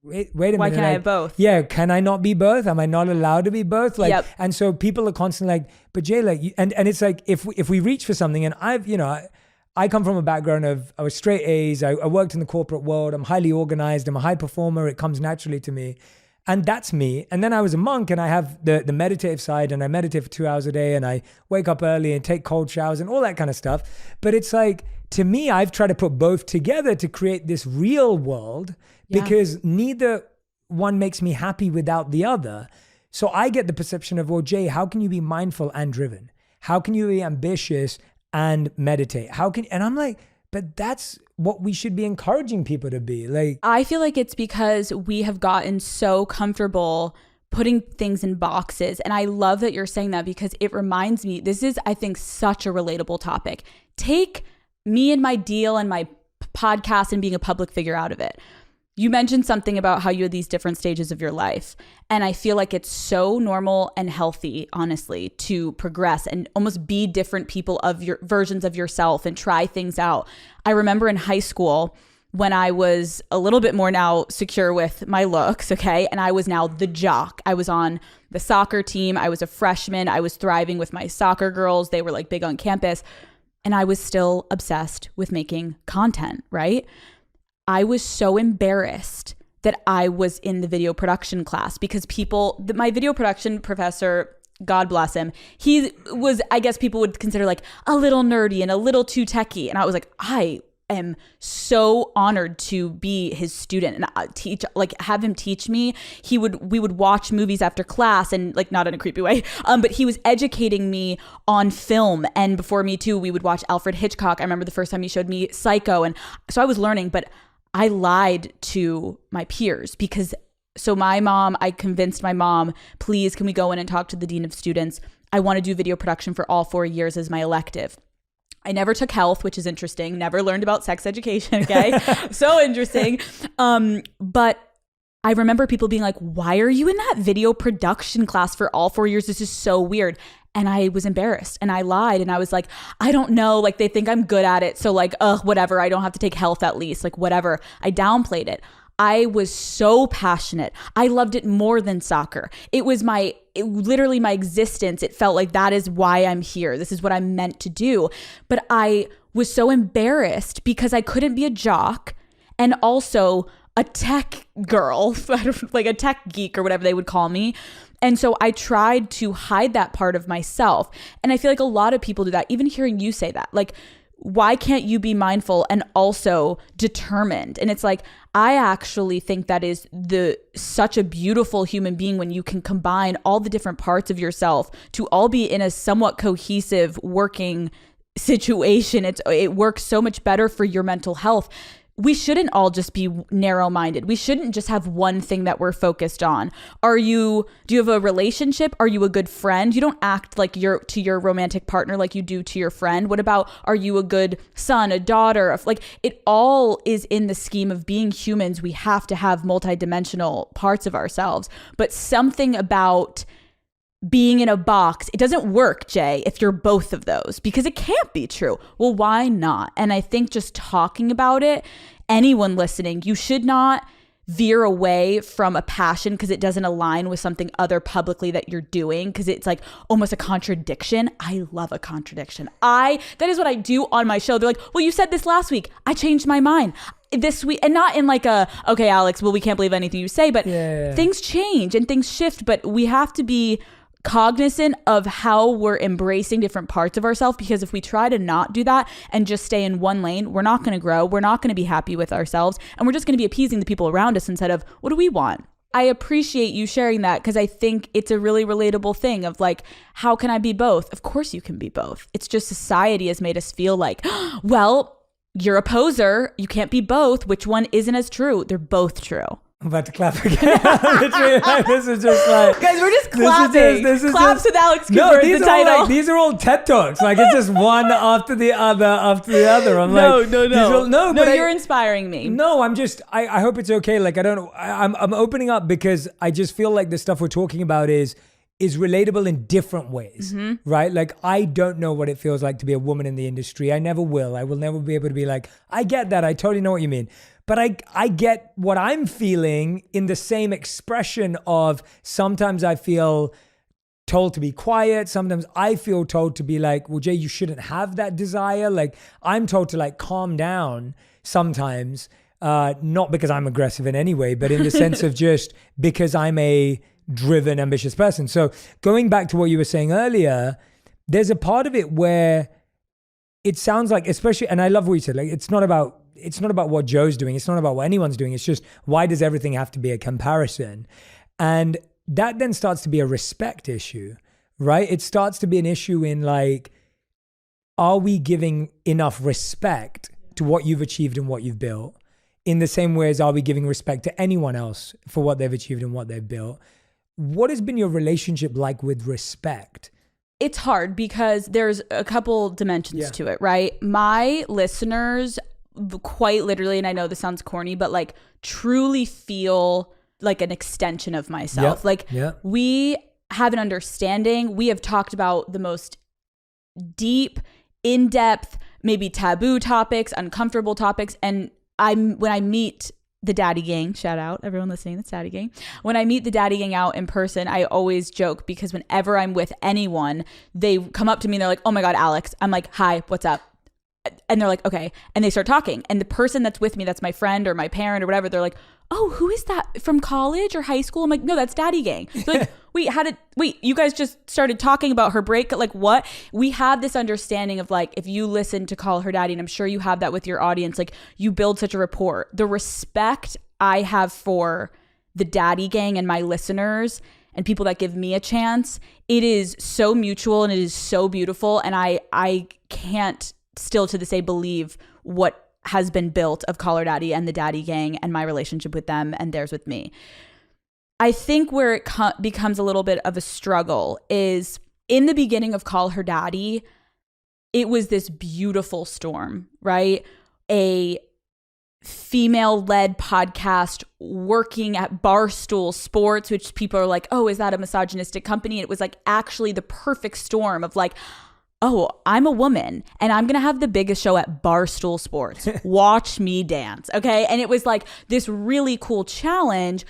wait a minute. Why can't I have both? Yeah, can I not be both? Am I not allowed to be both? Like, yep. And so people are constantly like, but Jay, like, and it's like if we reach for something, and I come from a background of I was straight A's. I worked in the corporate world. I'm highly organized. I'm a high performer. It comes naturally to me, and that's me. And then I was a monk, and I have the meditative side, and I meditate for 2 hours a day, and I wake up early and take cold showers and all that kind of stuff. But it's like to me, I've tried to put both together to create this real world. Because neither one makes me happy without the other. So I get the perception of, well, Jay, how can you be mindful and driven? How can you be ambitious and meditate? And I'm like, but that's what we should be encouraging people to be. Like, I feel like it's because we have gotten so comfortable putting things in boxes. And I love that you're saying that because it reminds me, this is, I think, such a relatable topic. Take me and my deal and my podcast and being a public figure out of it. You mentioned something about how you had these different stages of your life. And I feel like it's so normal and healthy, honestly, to progress and almost be different people of your versions of yourself and try things out. I remember in high school, when I was a little bit more now secure with my looks, okay? And I was now the jock. I was on the soccer team. I was a freshman. I was thriving with my soccer girls. They were like big on campus. And I was still obsessed with making content, right? I was so embarrassed that I was in the video production class because my video production professor, God bless him, he was, I guess people would consider like a little nerdy and a little too techie. And I was like, I am so honored to be his student and have him teach me. We would watch movies after class, and like not in a creepy way, but he was educating me on film. And before me too, we would watch Alfred Hitchcock. I remember the first time he showed me Psycho, and so I was learning, but I lied to my peers because I convinced my mom, please, can we go in and talk to the dean of students? I want to do video production for all 4 years as my elective. I never took health, which is interesting. Never learned about sex education. Okay. So interesting. But I remember people being like, why are you in that video production class for all 4 years? This is so weird. And I was embarrassed and I lied. And I was like, I don't know. Like they think I'm good at it. So like, whatever. I don't have to take health at least. Like whatever. I downplayed it. I was so passionate. I loved it more than soccer. It was literally my existence. It felt like that is why I'm here. This is what I'm meant to do. But I was so embarrassed because I couldn't be a jock and also a tech girl, like a tech geek or whatever they would call me. And so I tried to hide that part of myself. And I feel like a lot of people do that. Even hearing you say that, like, why can't you be mindful and also determined? And it's like, I actually think that is such a beautiful human being when you can combine all the different parts of yourself to all be in a somewhat cohesive working situation. It works so much better for your mental health. We shouldn't all just be narrow-minded. We shouldn't just have one thing that we're focused on. Do you have a relationship? Are you a good friend? You don't act like you're to your romantic partner like you do to your friend. What about, are you a good son, a daughter? Like, it all is in the scheme of being humans. We have to have multidimensional parts of ourselves. But something about being in a box, it doesn't work, Jay, if you're both of those, because it can't be true. Well, why not? And I think just talking about it, anyone listening, you should not veer away from a passion because it doesn't align with something other publicly that you're doing, because it's like almost a contradiction. I love a contradiction. That is what I do on my show. They're like, well, you said this last week. I changed my mind this week. And not in like okay, Alex, well, we can't believe anything you say, but things change and things shift. But we have to be cognizant of how we're embracing different parts of ourselves, because if we try to not do that and just stay in one lane, we're not going to grow. We're not going to be happy with ourselves, and we're just going to be appeasing the people around us instead of what do we want? I appreciate you sharing that, because I think it's a really relatable thing of like, how can I be both? Of course you can be both. It's just society has made us feel like, well, you're a poser. You can't be both. Which one isn't as true? They're both true. I'm about to clap again. Literally, like, this is just like, guys, we're just clapping. This is Claps with Alex Cooper is the title. These are all TED Talks. Like, it's just one after the other after the other. I'm No, you're inspiring me. No, I'm just, I hope it's okay. Like, I'm opening up because I just feel like the stuff we're talking about is relatable in different ways, right? Like, I don't know what it feels like to be a woman in the industry. I never will. I will never be able to be like, I get that. I totally know what you mean. But I get what I'm feeling in the same expression of sometimes I feel told to be quiet. Sometimes I feel told to be like, well, Jay, you shouldn't have that desire. Like, I'm told to like calm down sometimes, not because I'm aggressive in any way, but in the sense of just because I'm a driven, ambitious person. So going back to what you were saying earlier, there's a part of it where it sounds like, especially, and I love what you said, like, it's not about what Joe's doing. It's not about what anyone's doing. It's just, why does everything have to be a comparison? And that then starts to be a respect issue, right? It starts to be an issue in like, are we giving enough respect to what you've achieved and what you've built? In the same way as, are we giving respect to anyone else for what they've achieved and what they've built? What has been your relationship like with respect? It's hard because there's a couple dimensions to it, right? My listeners quite literally, and I know this sounds corny, but like truly feel like an extension of myself. We have an understanding. We have talked about the most deep, in-depth, maybe taboo topics, uncomfortable topics, and when I meet the Daddy Gang, shout out everyone listening, that's Daddy Gang. When I meet the Daddy Gang out in person, I always joke because whenever I'm with anyone, they come up to me and they're like, oh my God, Alex. I'm like, hi, what's up? And they're like, okay. And they start talking. And the person that's with me, that's my friend or my parent or whatever, they're like, oh, who is that, from college or high school? I'm like, no, that's Daddy Gang. They're like, wait, you guys just started talking about her break? Like what? We have this understanding of like, if you listen to Call Her Daddy, and I'm sure you have that with your audience, like you build such a rapport. The respect I have for the Daddy Gang and my listeners and people that give me a chance, it is so mutual and it is so beautiful. And I can't still to this day believe what has been built of Call Her Daddy and the Daddy Gang and my relationship with them and theirs with me. I think where it becomes a little bit of a struggle is in the beginning of Call Her Daddy, it was this beautiful storm, right? A female-led podcast working at Barstool Sports, which people are like, oh, is that a misogynistic company? And it was like actually the perfect storm of like, oh, I'm a woman and I'm going to have the biggest show at Barstool Sports. Watch me dance. Okay. And it was like this really cool challenge.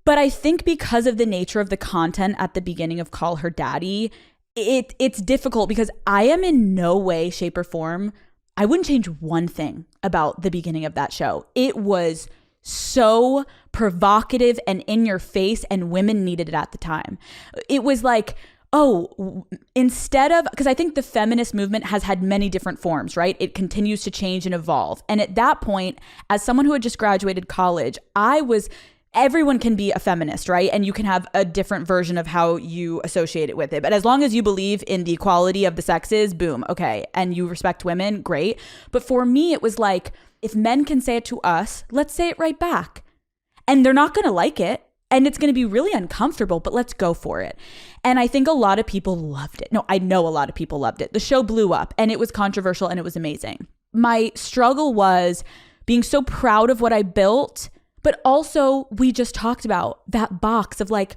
But I think because of the nature of the content at the beginning of Call Her Daddy, it's difficult because I am in no way, shape, or form. I wouldn't change one thing about the beginning of that show. It was so provocative and in your face, and women needed it at the time. It was like, oh, instead of, because I think the feminist movement has had many different forms, right? It continues to change and evolve. And at that point, as someone who had just graduated college, everyone can be a feminist, right? And you can have a different version of how you associate it with it. But as long as you believe in the equality of the sexes, boom, okay. And you respect women, great. But for me, it was like, if men can say it to us, let's say it right back. And they're not going to like it. And it's going to be really uncomfortable, but let's go for it. And I think a lot of people loved it. No, I know a lot of people loved it. The show blew up and it was controversial and it was amazing. My struggle was being so proud of what I built, but also we just talked about that box of like,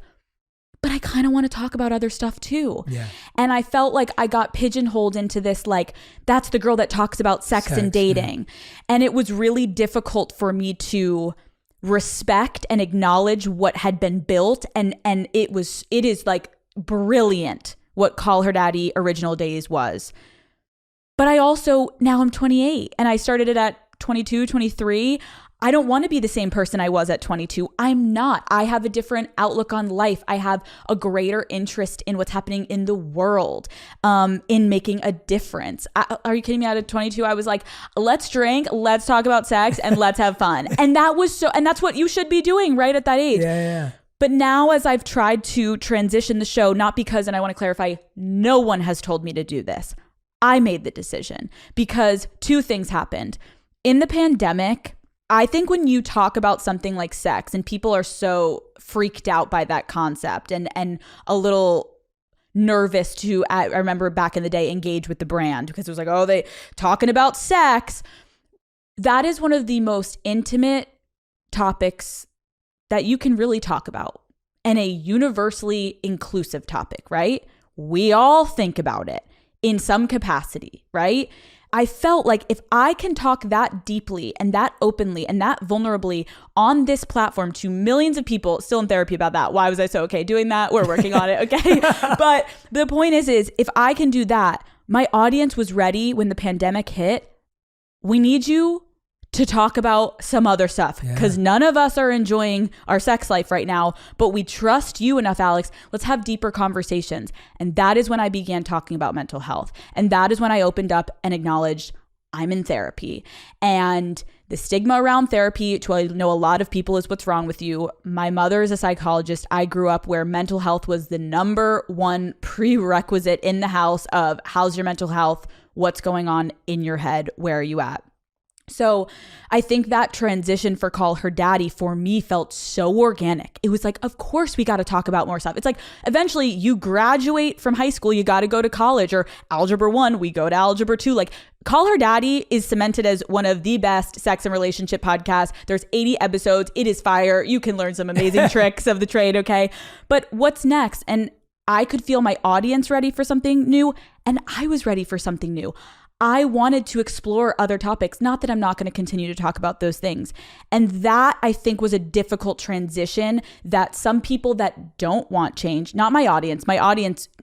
but I kind of want to talk about other stuff too. Yeah. And I felt like I got pigeonholed into this, like, that's the girl that talks about sex and dating. Yeah. And it was really difficult for me to respect and acknowledge what had been built. And it is like brilliant what Call Her Daddy original days was. But I also, now I'm 28 and I started it at 22, 23. I don't want to be the same person I was at 22. I'm not. I have a different outlook on life. I have a greater interest in what's happening in the world, in making a difference. Are you kidding me? At 22, I was like, let's drink, let's talk about sex, and let's have fun. And that's what you should be doing right at that age. Yeah. But now as I've tried to transition the show, not because, and I want to clarify, no one has told me to do this. I made the decision because two things happened. In the pandemic, I think when you talk about something like sex and people are so freaked out by that concept and a little nervous to, I remember back in the day, engage with the brand because it was like, oh, they talking about sex. That is one of the most intimate topics that you can really talk about and a universally inclusive topic, right? We all think about it in some capacity, right? I felt like if I can talk that deeply and that openly and that vulnerably on this platform to millions of people, still in therapy about that. Why was I so okay doing that? We're working on it, okay? But the point is if I can do that, my audience was ready when the pandemic hit. We need you to talk about some other stuff because none of us are enjoying our sex life right now, but we trust you enough, Alex. Let's have deeper conversations. And that is when I began talking about mental health. And that is when I opened up and acknowledged I'm in therapy. And the stigma around therapy, to I know a lot of people, is what's wrong with you. My mother is a psychologist. I grew up where mental health was the number one prerequisite in the house of how's your mental health? What's going on in your head? Where are you at? So I think that transition for Call Her Daddy for me felt so organic. It was like, of course we got to talk about more stuff. It's like eventually you graduate from high school, you got to go to college, or Algebra 1, we go to Algebra 2. Like Call Her Daddy is cemented as one of the best sex and relationship podcasts. There's 80 episodes. It is fire. You can learn some amazing tricks of the trade, okay? But what's next? And I could feel my audience ready for something new, and I was ready for something new. I wanted to explore other topics. Not that I'm not going to continue to talk about those things. And that, I think, was a difficult transition that some people that don't want change, not my audience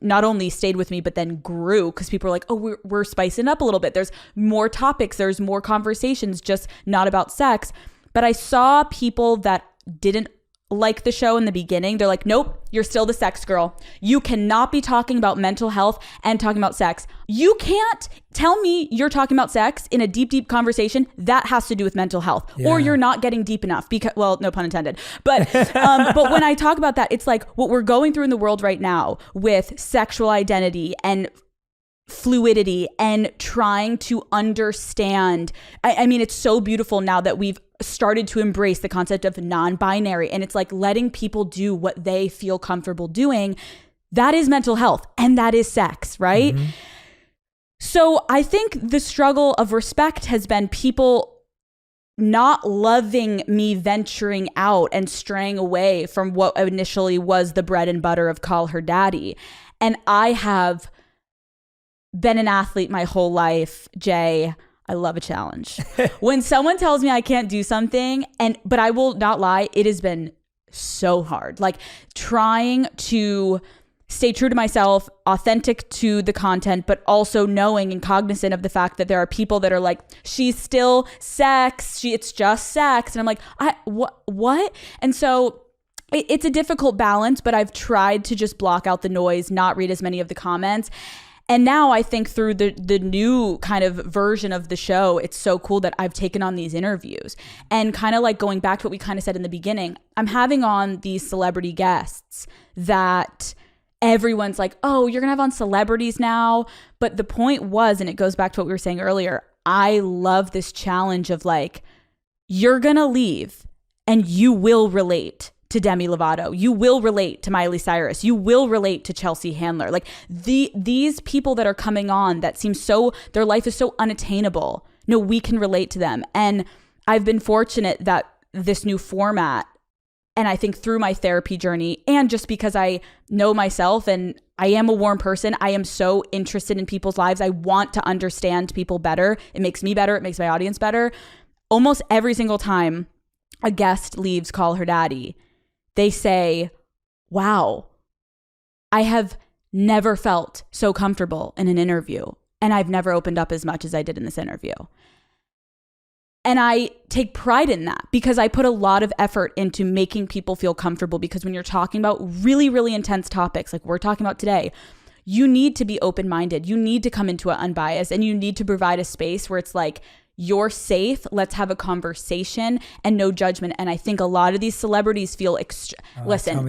not only stayed with me, but then grew because people were like, oh, we're spicing up a little bit. There's more topics. There's more conversations, just not about sex. But I saw people that didn't like the show in the beginning. They're like, nope, you're still the sex girl. You cannot be talking about mental health and talking about sex. You can't tell me you're talking about sex in a deep conversation that has to do with mental health, or you're not getting deep enough because, well, no pun intended. But but when I talk about that, it's like what we're going through in the world right now with sexual identity and fluidity and trying to understand. I mean, it's so beautiful now that we've started to embrace the concept of non-binary, and it's like letting people do what they feel comfortable doing. That is mental health and that is sex, right? Mm-hmm. So I think the struggle of respect has been people not loving me venturing out and straying away from what initially was the bread and butter of Call Her Daddy. And I have been an athlete my whole life, Jay. I love a challenge. When someone tells me I can't do something, but I will not lie, it has been so hard. Like trying to stay true to myself, authentic to the content, but also knowing and cognizant of the fact that there are people that are like, she's still sex, it's just sex. And I'm like, what? And so it's a difficult balance, but I've tried to just block out the noise, not read as many of the comments. And now I think through the new kind of version of the show, it's so cool that I've taken on these interviews and kind of like going back to what we kind of said in the beginning, I'm having on these celebrity guests that everyone's like, oh, you're going to have on celebrities now. But the point was, and it goes back to what we were saying earlier, I love this challenge of like, you're going to leave and you will relate to Demi Lovato. You will relate to Miley Cyrus. You will relate to Chelsea Handler. Like these people that are coming on that seem so, their life is so unattainable. No, we can relate to them. And I've been fortunate that this new format, and I think through my therapy journey, and just because I know myself and I am a warm person, I am so interested in people's lives. I want to understand people better. It makes me better. It makes my audience better. Almost every single time a guest leaves Call Her Daddy, they say, wow, I have never felt so comfortable in an interview, and I've never opened up as much as I did in this interview. And I take pride in that because I put a lot of effort into making people feel comfortable, because when you're talking about really, really intense topics like we're talking about today, you need to be open-minded. You need to come into it unbiased, and you need to provide a space where it's like, you're safe. Let's have a conversation and no judgment. And I think a lot of these celebrities feel listen,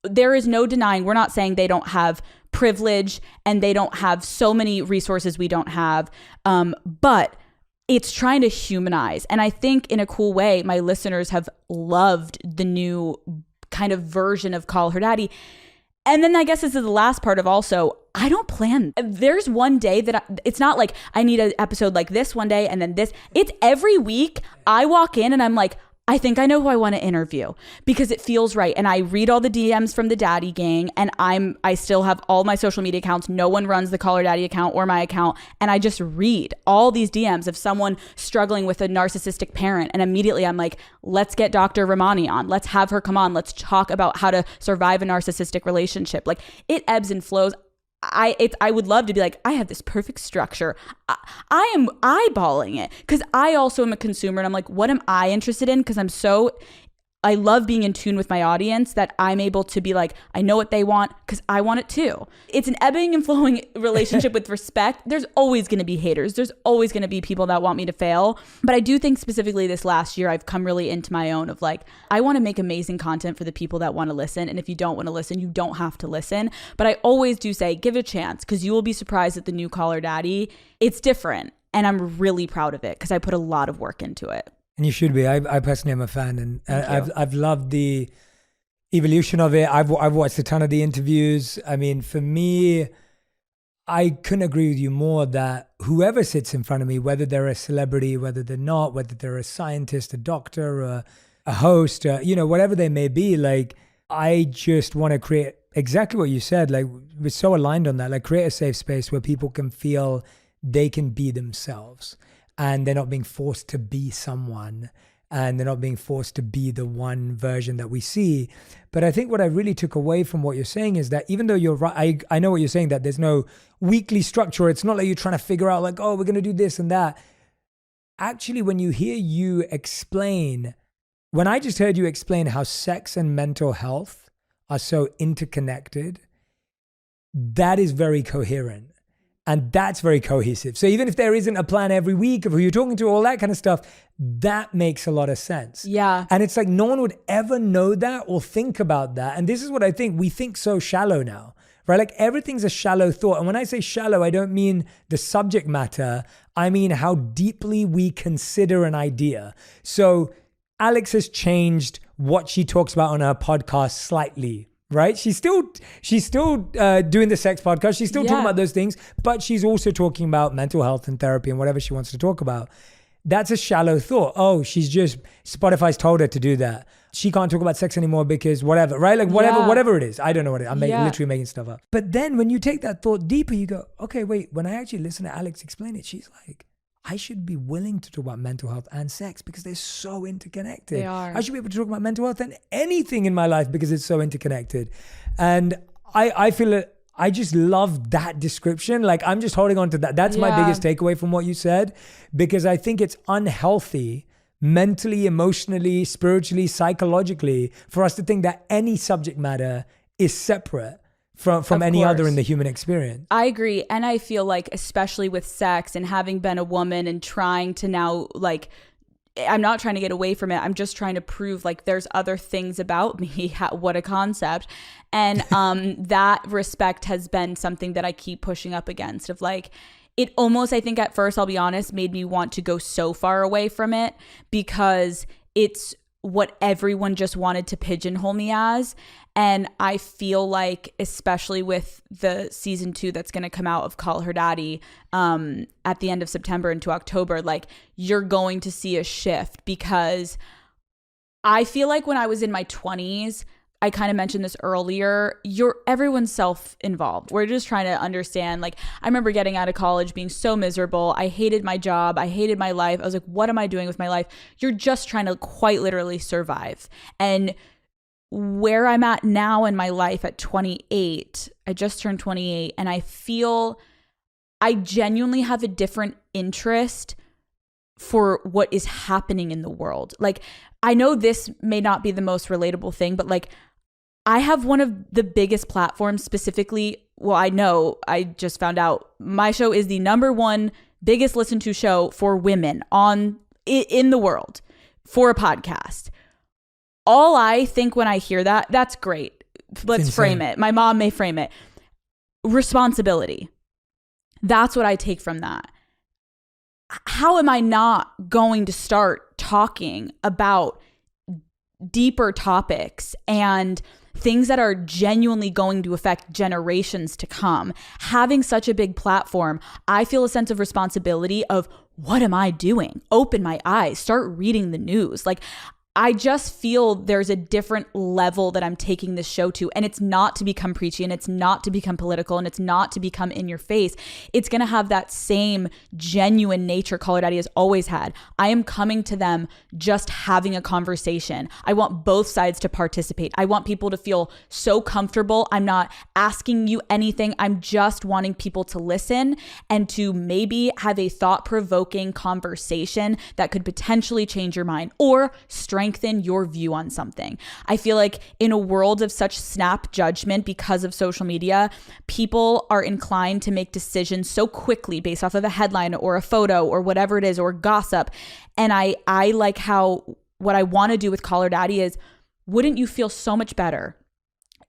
there is no denying, we're not saying they don't have privilege and they don't have so many resources we don't have. But it's trying to humanize. And I think in a cool way, my listeners have loved the new kind of version of Call Her Daddy. And then I guess this is the last part of also, I don't plan. There's one day that it's not like I need an episode like this one day and then this. It's every week I walk in and I'm like, I think I know who I want to interview because it feels right. And I read all the DMs from the Daddy Gang, and I still have all my social media accounts. No one runs the Call Her Daddy account or my account. And I just read all these DMs of someone struggling with a narcissistic parent. And immediately I'm like, let's get Dr. Ramani on. Let's have her come on. Let's talk about how to survive a narcissistic relationship. Like it ebbs and flows. I would love to be like, I have this perfect structure. I am eyeballing it because I also am a consumer, and I'm like, what am I interested in? Because I love being in tune with my audience, that I'm able to be like, I know what they want because I want it too. It's an ebbing and flowing relationship with respect. There's always going to be haters. There's always going to be people that want me to fail. But I do think specifically this last year, I've come really into my own of like, I want to make amazing content for the people that want to listen. And if you don't want to listen, you don't have to listen. But I always do say, give it a chance, because you will be surprised at the new Call Her Daddy. It's different. And I'm really proud of it because I put a lot of work into it. And you should be. I personally am a fan, and I've loved the evolution of it. I've watched a ton of the interviews. I mean, for me, I couldn't agree with you more that whoever sits in front of me, whether they're a celebrity, whether they're not, whether they're a scientist, a doctor, a host, whatever they may be, like, I just want to create exactly what you said. Like, we're so aligned on that. Like, create a safe space where people can feel they can be themselves and they're not being forced to be someone, and they're not being forced to be the one version that we see. But I think what I really took away from what you're saying is that even though you're right, I know what you're saying, that there's no weekly structure. It's not like you're trying to figure out like, oh, we're going to do this and that. Actually, when you hear you explain, when I just heard you explain how sex and mental health are so interconnected, that is very coherent. And that's very cohesive. So even if there isn't a plan every week of who you're talking to, all that kind of stuff, that makes a lot of sense. Yeah. And it's like no one would ever know that or think about that. And this is what I think. We think so shallow now, right? Like everything's a shallow thought. And when I say shallow, I don't mean the subject matter. I mean how deeply we consider an idea. So Alex has changed what she talks about on her podcast slightly. Right? She's still doing the sex podcast. She's still talking about those things, but she's also talking about mental health and therapy and whatever she wants to talk about. That's a shallow thought. Oh, Spotify's told her to do that. She can't talk about sex anymore because whatever, right? Like whatever it is. I don't know what it is. I'm literally making stuff up. But then when you take that thought deeper, you go, okay, wait, when I actually listen to Alex explain it, she's like, I should be willing to talk about mental health and sex because they're so interconnected. They are. I should be able to talk about mental health and anything in my life because it's so interconnected. And I feel it. I just love that description. Like I'm just holding on to that. That's my biggest takeaway from what you said, because I think it's unhealthy mentally, emotionally, spiritually, psychologically for us to think that any subject matter is separate from any other in the human experience. I agree. And I feel like, especially with sex and having been a woman and trying to now, like, I'm not trying to get away from it. I'm just trying to prove like there's other things about me. What a concept. And that respect has been something that I keep pushing up against, of like, it almost, I think at first, I'll be honest, made me want to go so far away from it because it's what everyone just wanted to pigeonhole me as. And I feel like, especially with the season 2 that's going to come out of Call Her Daddy at the end of September into October, like you're going to see a shift, because I feel like when I was in my 20s, I kind of mentioned this earlier, everyone's self-involved. We're just trying to understand. Like, I remember getting out of college being so miserable. I hated my job. I hated my life. I was like, what am I doing with my life? You're just trying to quite literally survive. And where I'm at now in my life at 28, I just turned 28, and I feel I genuinely have a different interest for what is happening in the world. Like, I know this may not be the most relatable thing, but like, I have one of the biggest platforms specifically. Well, I know, I just found out my show is the #1 biggest listened to show for women in the world for a podcast. All I think when I hear that, that's great. Let's frame it. My mom may frame it. Responsibility. That's what I take from that. How am I not going to start talking about deeper topics and things that are genuinely going to affect generations to come? Having such a big platform, I feel a sense of responsibility of, what am I doing? Open my eyes, start reading the news. Like, I just feel there's a different level that I'm taking this show to, and it's not to become preachy, and it's not to become political, and it's not to become in your face. It's going to have that same genuine nature Call Her Daddy has always had. I am coming to them just having a conversation. I want both sides to participate. I want people to feel so comfortable. I'm not asking you anything. I'm just wanting people to listen and to maybe have a thought-provoking conversation that could potentially change your mind or strengthen your view on something. I feel like in a world of such snap judgment because of social media, people are inclined to make decisions so quickly based off of a headline or a photo or whatever it is, or gossip. And I like how what I want to do with Call Her Daddy is, wouldn't you feel so much better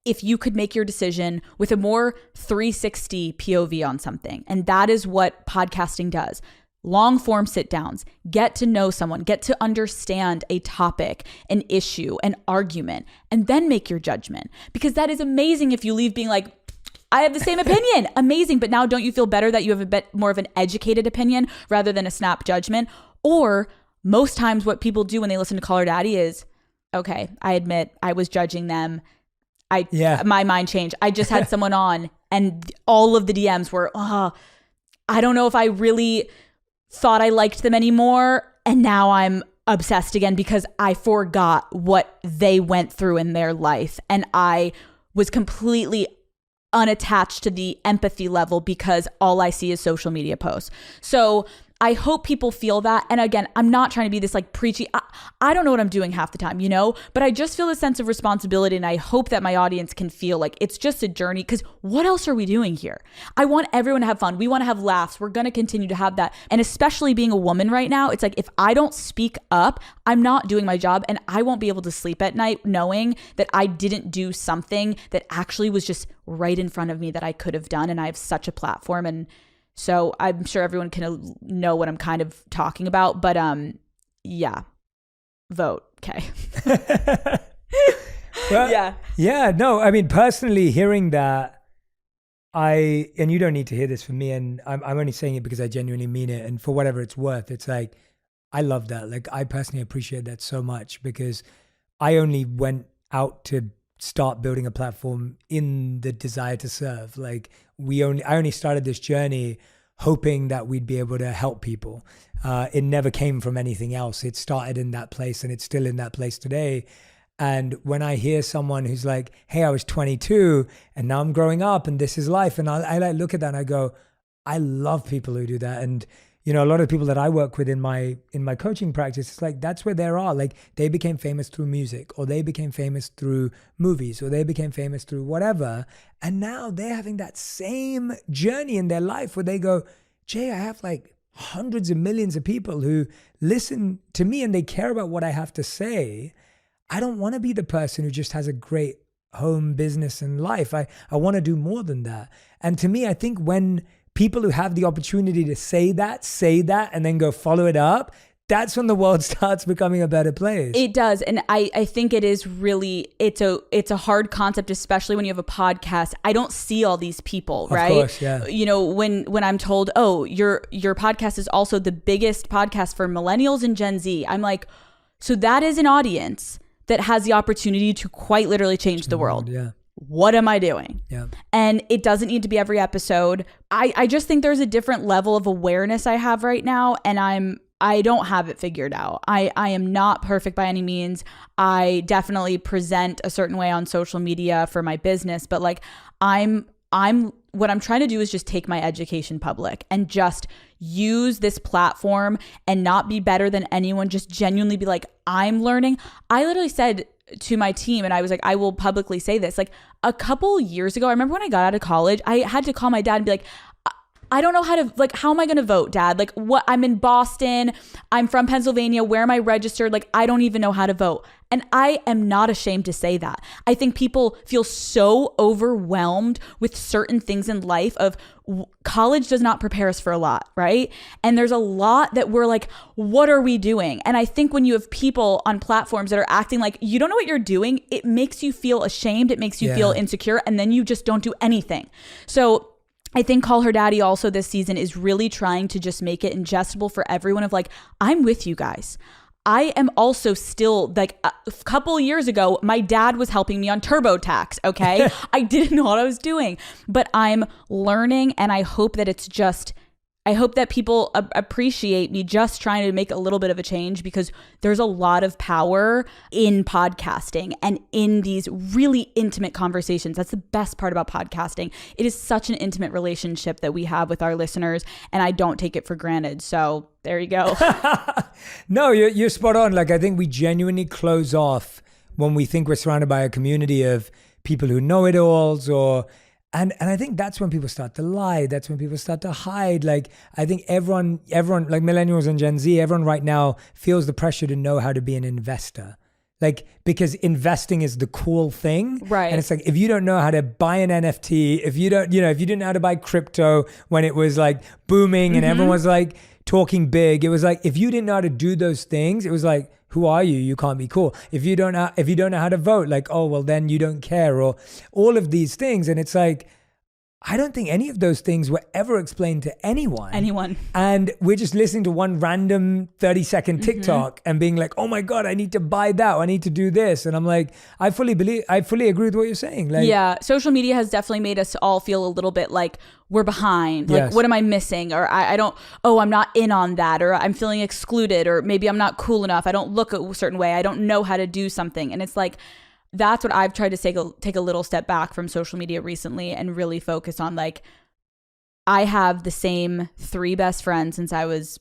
if you could make your decision with a more 360 POV on something? And that is what podcasting does. Long form sit downs, get to know someone, get to understand a topic, an issue, an argument, and then make your judgment. Because that is amazing if you leave being like, I have the same opinion. Amazing. But now don't you feel better that you have a bit more of an educated opinion rather than a snap judgment? Or most times what people do when they listen to Call Her Daddy is, okay, I admit I was judging them. My mind changed. I just had someone on and all of the DMs were, I don't know if I really thought I liked them anymore. And now I'm obsessed again because I forgot what they went through in their life. And I was completely unattached to the empathy level because all I see is social media posts. So I hope people feel that. And again, I'm not trying to be this like preachy. I don't know what I'm doing half the time, but I just feel a sense of responsibility. And I hope that my audience can feel like it's just a journey, because what else are we doing here? I want everyone to have fun. We want to have laughs. We're going to continue to have that. And especially being a woman right now, it's like, if I don't speak up, I'm not doing my job, and I won't be able to sleep at night knowing that I didn't do something that actually was just right in front of me that I could have done. And I have such a platform. And so I'm sure everyone can know what I'm kind of talking about, but yeah, vote. Okay. Well, yeah, no, I mean, personally hearing that, and you don't need to hear this from me, and I'm only saying it because I genuinely mean it, and for whatever it's worth, it's like, I love that. Like, I personally appreciate that so much, because I only went out to start building a platform in the desire to serve. Like, I only started this journey hoping that we'd be able to help people. It never came from anything else. It started in that place, and it's still in that place today. And when I hear someone who's like, hey, I was 22 and now I'm growing up and this is life, and I like look at that and I go, I love people who do that. And a lot of people that I work with in my coaching practice, it's like, that's where they are. Like, they became famous through music, or they became famous through movies, or they became famous through whatever. And now they're having that same journey in their life where they go, Jay, I have like hundreds of millions of people who listen to me and they care about what I have to say. I don't want to be the person who just has a great home, business, and life. I want to do more than that. And to me, I think when people who have the opportunity to say that, and then go follow it up, that's when the world starts becoming a better place. It does. And I think it is really, it's a hard concept, especially when you have a podcast. I don't see all these people, right? Of course, yeah. When I'm told, oh, your podcast is also the biggest podcast for millennials and Gen Z, I'm like, so that is an audience that has the opportunity to quite literally change the world. Yeah. What am I doing? Yeah. And it doesn't need to be every episode. I just think there's a different level of awareness I have right now, and I don't have it figured out. I am not perfect by any means. I definitely present a certain way on social media for my business, but like what I'm trying to do is just take my education public and just use this platform and not be better than anyone, just genuinely be like, I'm learning. I literally said to my team, and I was like, I will publicly say this, like a couple years ago, I remember when I got out of college, I had to call my dad and be like, I don't know how am I going to vote, Dad? Like, what? I'm in Boston. I'm from Pennsylvania. Where am I registered? Like, I don't even know how to vote. And I am not ashamed to say that. I think people feel so overwhelmed with certain things in life of college does not prepare us for a lot, right? And there's a lot that we're like, what are we doing? And I think when you have people on platforms that are acting like you don't know what you're doing, it makes you feel ashamed. It makes you feel insecure. And then you just don't do anything. So I think Call Her Daddy also this season is really trying to just make it ingestible for everyone of like, I'm with you guys. I am also still like a couple years ago, my dad was helping me on TurboTax. Okay. I didn't know what I was doing, but I'm learning, and I hope that I hope that people appreciate me just trying to make a little bit of a change, because there's a lot of power in podcasting and in these really intimate conversations. That's the best part about podcasting. It is such an intimate relationship that we have with our listeners, and I don't take it for granted. So there you go. No, you're spot on. Like, I think we genuinely close off when we think we're surrounded by a community of people who know it alls, and I think that's when people start to lie. That's when people start to hide. Like, I think everyone, like millennials and Gen Z, everyone right now feels the pressure to know how to be an investor. Like, because investing is the cool thing. Right. And it's like, if you don't know how to buy an NFT, if you didn't know how to buy crypto when it was like booming and everyone was like talking big, it was like, if you didn't know how to do those things, it was like, who are you? You can't be cool. If you don't know how to vote, like, oh, well, then you don't care, or all of these things. And it's like, I don't think any of those things were ever explained to anyone. Anyone. And we're just listening to one random 30-second TikTok and being like, oh my God, I need to buy that. Or I need to do this. And I'm like, I fully agree with what you're saying. Like, yeah. Social media has definitely made us all feel a little bit like we're behind. Like, what am I missing? Or I'm not in on that. Or I'm feeling excluded. Or maybe I'm not cool enough. I don't look a certain way. I don't know how to do something. And it's like, that's what I've tried to take a little step back from social media recently and really focus on. Like, I have the same 3 best friends since I was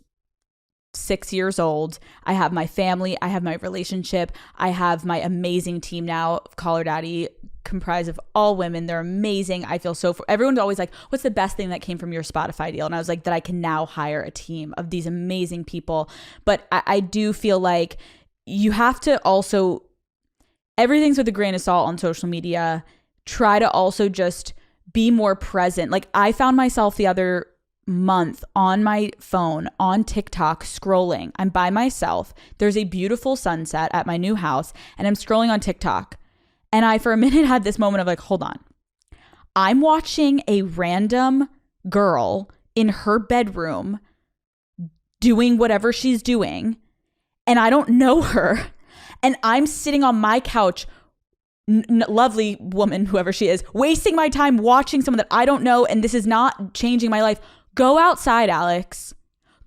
6 years old. I have my family. I have my relationship. I have my amazing team now, Call Her Daddy, comprised of all women. They're amazing. I feel everyone's always like, what's the best thing that came from your Spotify deal? And I was like, that I can now hire a team of these amazing people. But I do feel like you have to also, everything's with a grain of salt on social media. Try to also just be more present. Like, I found myself the other month on my phone on TikTok scrolling. I'm by myself. There's a beautiful sunset at my new house and I'm scrolling on TikTok. And I, for a minute, had this moment of like, hold on. I'm watching a random girl in her bedroom doing whatever she's doing and I don't know her. And I'm sitting on my couch, lovely woman, whoever she is, wasting my time watching someone that I don't know, and this is not changing my life. Go outside, Alex.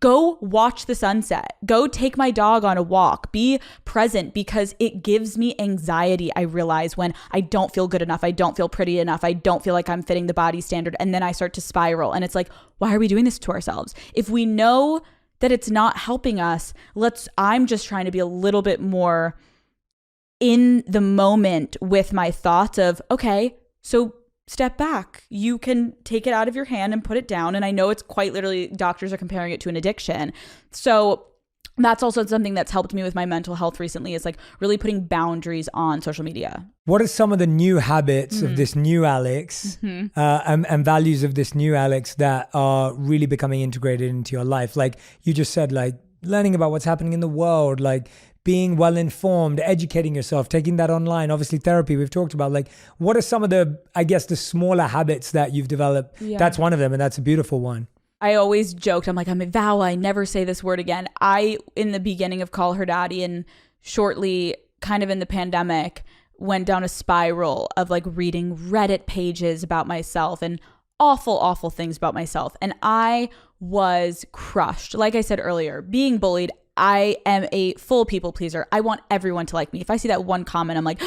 Go watch the sunset. Go take my dog on a walk. Be present, because it gives me anxiety, I realize, when I don't feel good enough. I don't feel pretty enough. I don't feel like I'm fitting the body standard. And then I start to spiral. And it's like, why are we doing this to ourselves? If we know that it's not helping us, I'm just trying to be a little bit more in the moment with my thoughts of, okay, so step back. You can take it out of your hand and put it down. And I know it's quite literally, doctors are comparing it to an addiction. So that's also something that's helped me with my mental health recently, is like really putting boundaries on social media. What are some of the new habits of this new Alex and values of this new Alex that are really becoming integrated into your life? Like you just said, like learning about what's happening in the world, like being well informed, educating yourself, taking that online, obviously therapy we've talked about. Like, what are some of the, I guess, the smaller habits that you've developed? Yeah. That's one of them, and that's a beautiful one. I always joked, I'm like, I'm a vow, I never say this word again. In the beginning of Call Her Daddy and shortly kind of in the pandemic, went down a spiral of like reading Reddit pages about myself and awful, awful things about myself. And I was crushed. Like I said earlier, being bullied, I am a full people pleaser. I want everyone to like me. If I see that one comment, I'm like,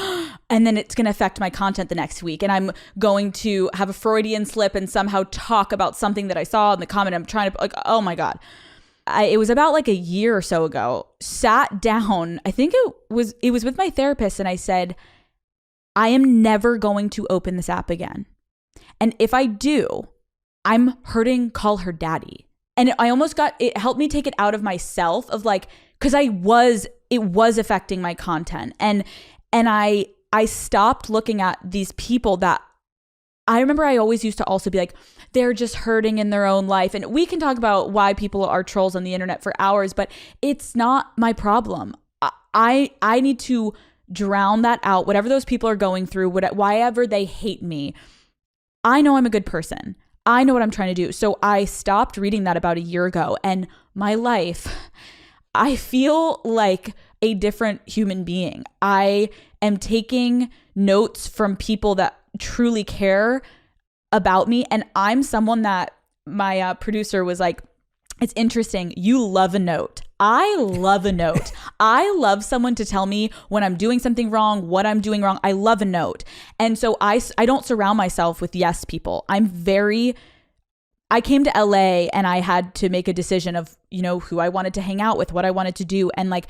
and then it's going to affect my content the next week. And I'm going to have a Freudian slip and somehow talk about something that I saw in the comment. I'm trying to like, oh my God. It was about like a year or so ago, sat down. I think it was with my therapist. And I said, I am never going to open this app again. And if I do, I'm hurting Call Her Daddy. And it helped me take it out of myself of like, cause it was affecting my content. And I stopped looking at these people that I remember I always used to also be like, they're just hurting in their own life. And we can talk about why people are trolls on the internet for hours, but it's not my problem. I need to drown that out. Whatever those people are going through, whatever they hate me, I know I'm a good person. I know what I'm trying to do. So I stopped reading that about a year ago, and my life, I feel like a different human being. I am taking notes from people that truly care about me. And I'm someone that my producer was like, it's interesting. You love a note. I love a note. I love someone to tell me when I'm doing something wrong, what I'm doing wrong. I love a note. And so I don't surround myself with yes people. I came to LA and I had to make a decision of, who I wanted to hang out with, what I wanted to do. And like,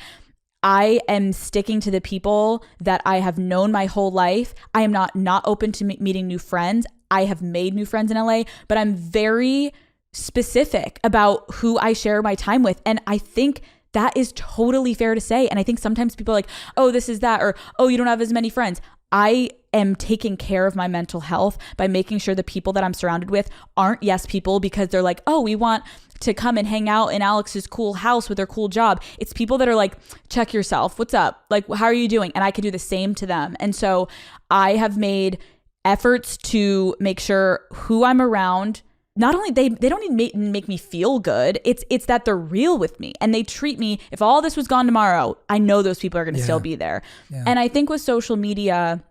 I am sticking to the people that I have known my whole life. I am not open to meeting new friends. I have made new friends in LA, but I'm very specific about who I share my time with. And I think that is totally fair to say. And I think sometimes people are like, oh, this is that, or, oh, you don't have as many friends. I am taking care of my mental health by making sure the people that I'm surrounded with aren't yes people because they're like, oh, we want to come and hang out in Alex's cool house with her cool job. It's people that are like, check yourself. What's up? Like, how are you doing? And I can do the same to them. And so I have made efforts to make sure who I'm around, not only they don't need to make me feel good. It's that they're real with me and they treat me. If all this was gone tomorrow, I know those people are going to still be there. Yeah. And I think with social media,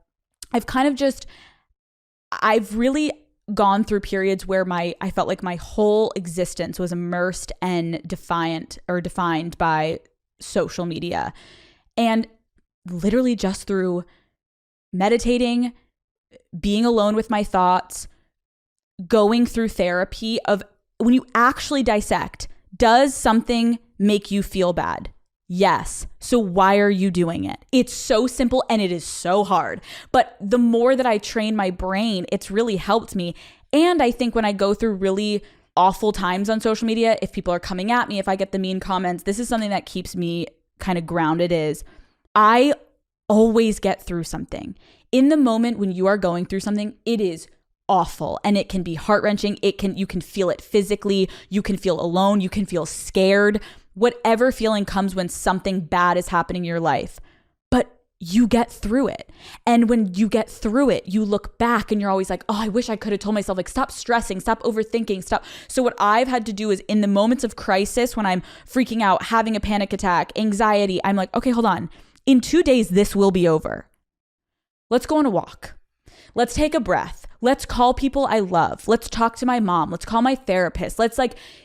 I've really gone through periods where I felt like my whole existence was immersed and defined by social media. And literally just through meditating, being alone with my thoughts, going through therapy of when you actually dissect, does something make you feel bad? Yes. So why are you doing it? It's so simple and it is so hard. But the more that I train my brain, it's really helped me. And I think when I go through really awful times on social media, if people are coming at me, if I get the mean comments, this is something that keeps me kind of grounded is I always get through something. In the moment when you are going through something, it is awful and it can be heart-wrenching. You can feel it physically. You can feel alone. You can feel scared. Whatever feeling comes when something bad is happening in your life. But you get through it. And when you get through it, you look back and you're always like, oh, I wish I could have told myself, like, stop stressing, stop overthinking, stop. So what I've had to do is in the moments of crisis, when I'm freaking out, having a panic attack, anxiety, I'm like, okay, hold on. In 2 days, this will be over. Let's go on a walk. Let's take a breath. Let's call people I love. Let's talk to my mom. Let's call my therapist. Let's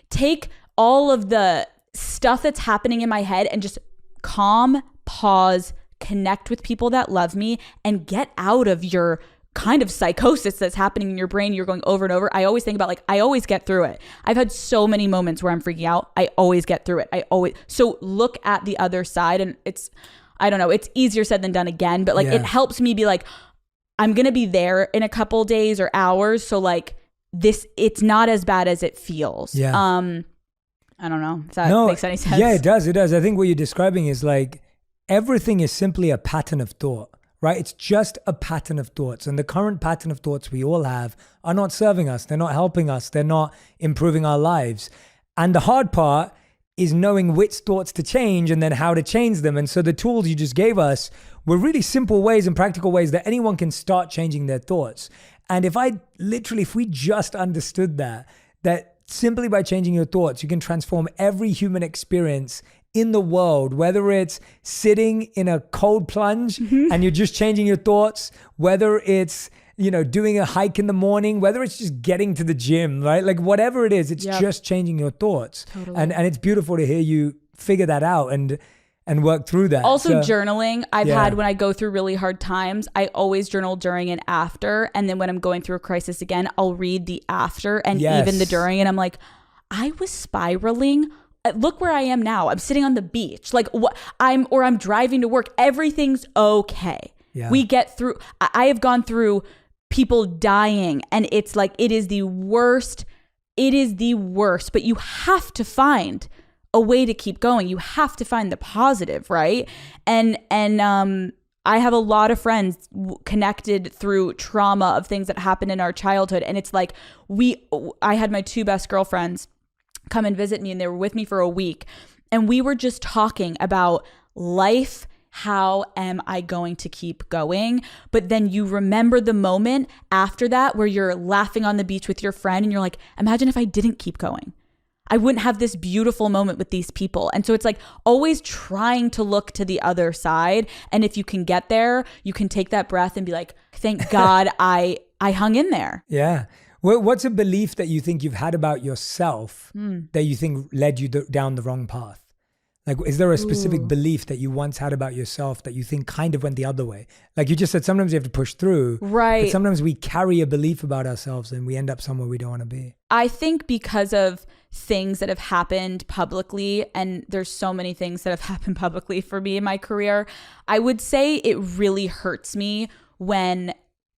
take all of the stuff that's happening in my head and just calm, pause, connect with people that love me and get out of your kind of psychosis that's happening in your brain. You're going over and over. I always think about I always get through it. I've had so many moments where I'm freaking out. I always get through it. So look at the other side and I don't know, it's easier said than done again, but it helps me be like, I'm going to be there in a couple days or hours. So it's not as bad as it feels. Yeah. I don't know if that makes any sense. Yeah, it does. It does. I think what you're describing is everything is simply a pattern of thought, right? It's just a pattern of thoughts. And the current pattern of thoughts we all have are not serving us. They're not helping us. They're not improving our lives. And the hard part is knowing which thoughts to change and then how to change them. And so the tools you just gave us were really simple ways and practical ways that anyone can start changing their thoughts. And if we just understood that simply by changing your thoughts, you can transform every human experience in the world, whether it's sitting in a cold plunge and you're just changing your thoughts, whether it's, doing a hike in the morning, whether it's just getting to the gym, right? Whatever it is, it's just changing your thoughts. Totally. And it's beautiful to hear you figure that out and work through that. Also journaling. I've had when I go through really hard times, I always journal during and after. And then when I'm going through a crisis again, I'll read the after and even the during. And I'm like, I was spiraling. Look where I am now. I'm sitting on the beach. I'm driving to work. Everything's okay. Yeah. We get through. I have gone through people dying and it's it is the worst. It is the worst, but you have to find a way to keep going. You have to find the positive, right? And I have a lot of friends connected through trauma of things that happened in our childhood. And it's I had my 2 best girlfriends come and visit me and they were with me for a week. And we were just talking about life. How am I going to keep going? But then you remember the moment after that where you're laughing on the beach with your friend and you're like, imagine if I didn't keep going. I wouldn't have this beautiful moment with these people. And so it's always trying to look to the other side. And if you can get there, you can take that breath and be like, thank God I hung in there. Yeah. What's a belief that you think you've had about yourself that you think led you down the wrong path? Is there a specific belief that you once had about yourself that you think kind of went the other way? You just said, sometimes you have to push through. Right. But sometimes we carry a belief about ourselves and we end up somewhere we don't want to be. I think because of things that have happened publicly, and there's so many things that have happened publicly for me in my career, I would say it really hurts me when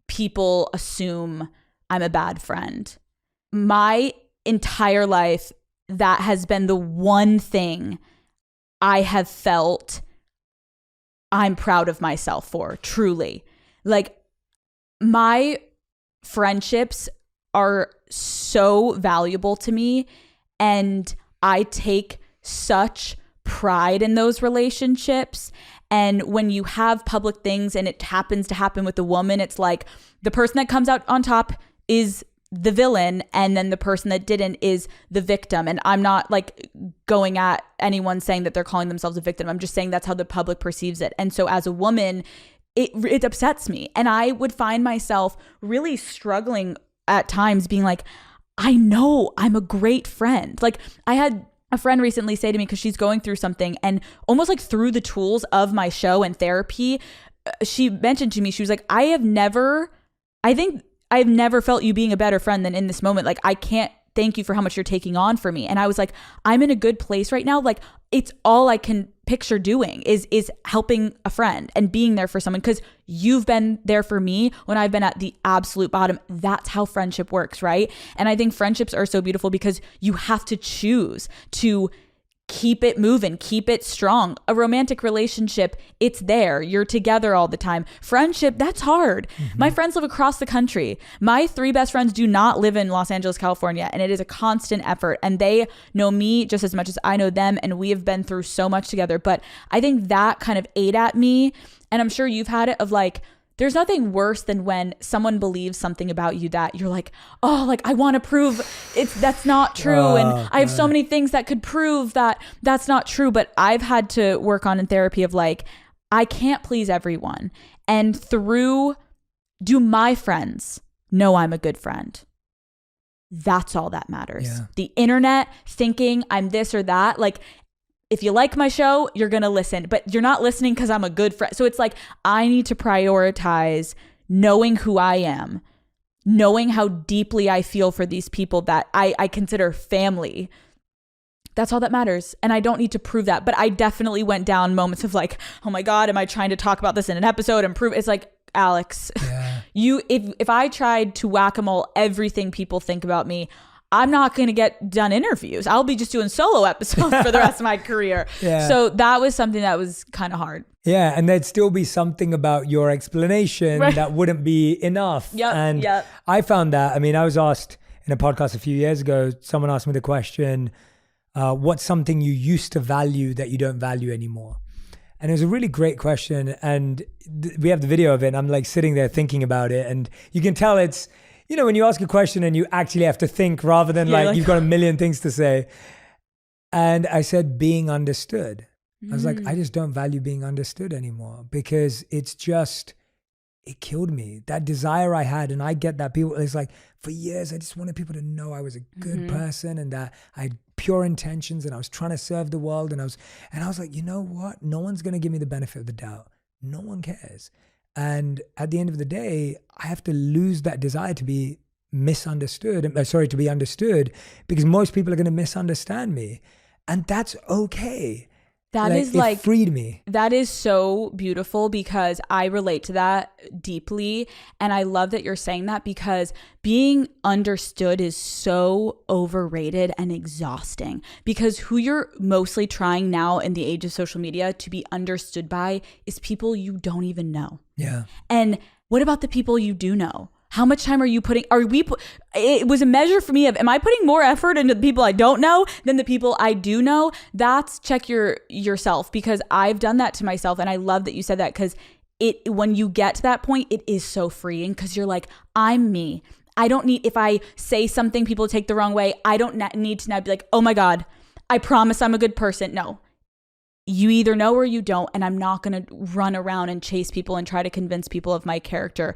people assume I'm a bad friend. My entire life, that has been the one thing I have felt I'm proud of myself for, truly. My friendships are so valuable to me, and I take such pride in those relationships. And when you have public things and it happens to happen with a woman, it's like the person that comes out on top is the villain, and then the person that didn't is the victim. And I'm not like going at anyone saying that they're calling themselves a victim. I'm just saying that's how the public perceives it. And so as a woman, it upsets me. And I would find myself really struggling at times being like, I know I'm a great friend. Like I had a friend recently say to me, because she's going through something, and almost like through the tools of my show and therapy, she mentioned to me, she was like, I've never felt you being a better friend than in this moment. Like, I can't thank you for how much you're taking on for me. And I was like, I'm in a good place right now. Like, it's all I can picture doing is helping a friend and being there for someone, because you've been there for me when I've been at the absolute bottom. That's how friendship works, right? And I think friendships are so beautiful because you have to choose to keep it moving, keep it strong. A romantic relationship, it's there. You're together all the time. Friendship, that's hard. My friends live across the country. My 3 best friends do not live in Los Angeles, California, and it is a constant effort. And they know me just as much as I know them, and we have been through so much together. But I think that kind of ate at me, and I'm sure you've had it, of like, there's nothing worse than when someone believes something about you that you're like, oh, like I want to prove that's not true. And I have so many things that could prove that that's not true. But I've had to work on in therapy of like, I can't please everyone. And do my friends know I'm a good friend? That's all that matters. Yeah. The internet thinking I'm this or that, like, if you like my show, you're going to listen, but you're not listening because I'm a good friend. So it's like, I need to prioritize knowing who I am, knowing how deeply I feel for these people that I consider family. That's all that matters. And I don't need to prove that. But I definitely went down moments of like, oh my God, am I trying to talk about this in an episode and prove? It's like, Alex, if I tried to whack-a-mole everything people think about me, I'm not going to get done interviews. I'll be just doing solo episodes for the rest of my career. Yeah. So that was something that was kind of hard. Yeah. And there'd still be something about your explanation that wouldn't be enough. Yep. I found that, I mean, I was asked in a podcast a few years ago, someone asked me the question, what's something you used to value that you don't value anymore? And it was a really great question. And we have the video of it. And I'm like sitting there thinking about it. And you can tell it's, you know, when you ask a question and you actually have to think rather than like you've got a million things to say. And I said, being understood. I was like, I just don't value being understood anymore, because it's just, it killed me. That desire I had, and I get that people, it's like, for years, I just wanted people to know I was a good person and that I had pure intentions and I was trying to serve the world. And I was like, you know what? No one's going to give me the benefit of the doubt. No one cares. And at the end of the day, I have to lose that desire to be misunderstood, to be understood, because most people are going to misunderstand me. And that's okay. It freed me. That is so beautiful, because I relate to that deeply. And I love that you're saying that, because being understood is so overrated and exhausting, because who you're mostly trying now in the age of social media to be understood by is people you don't even know. Yeah. And what about the people you do know? How much time are you putting? It was a measure for me of, am I putting more effort into the people I don't know than the people I do know? That's check yourself, because I've done that to myself. And I love that you said that, because when you get to that point, it is so freeing, because you're like, I'm me. I don't need, if I say something people take the wrong way, I don't need to now be like, oh my God, I promise I'm a good person. No. You either know or you don't. And I'm not going to run around and chase people and try to convince people of my character.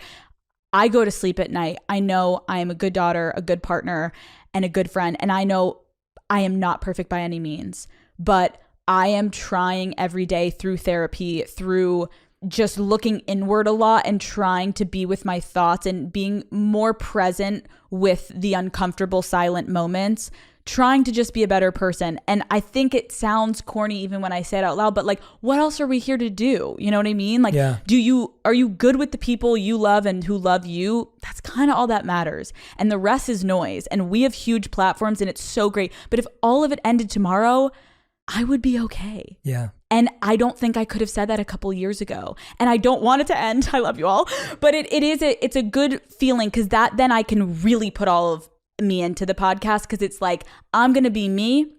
I go to sleep at night. I know I am a good daughter, a good partner, and a good friend. And I know I am not perfect by any means, but I am trying every day through therapy, through just looking inward a lot and trying to be with my thoughts and being more present with the uncomfortable silent moments, trying to just be a better person. And I think it sounds corny even when I say it out loud, but like, what else are we here to do? You know what I mean? Like, are you good with the people you love and who love you? That's kind of all that matters. And the rest is noise. And we have huge platforms and it's so great. But if all of it ended tomorrow, I would be okay. Yeah. And I don't think I could have said that a couple years ago. And I don't want it to end. I love you all. But it's a good feeling, because then I can really put all of me into the podcast, because it's like, I'm going to be me.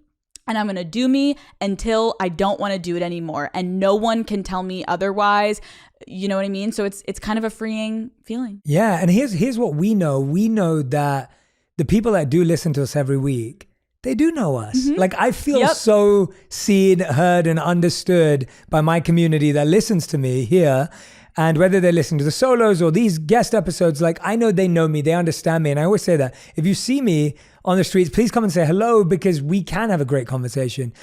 and I'm going to do me until I don't want to do it anymore. And no one can tell me otherwise. You know what I mean? So it's kind of a freeing feeling. Yeah. And here's what we know. We know that the people that do listen to us every week, they do know us. Mm-hmm. Like I feel so seen, heard, and understood by my community that listens to me here. And whether they listen to the solos or these guest episodes, like I know they know me, they understand me. And I always say that if you see me on the streets, please come and say hello, because we can have a great conversation.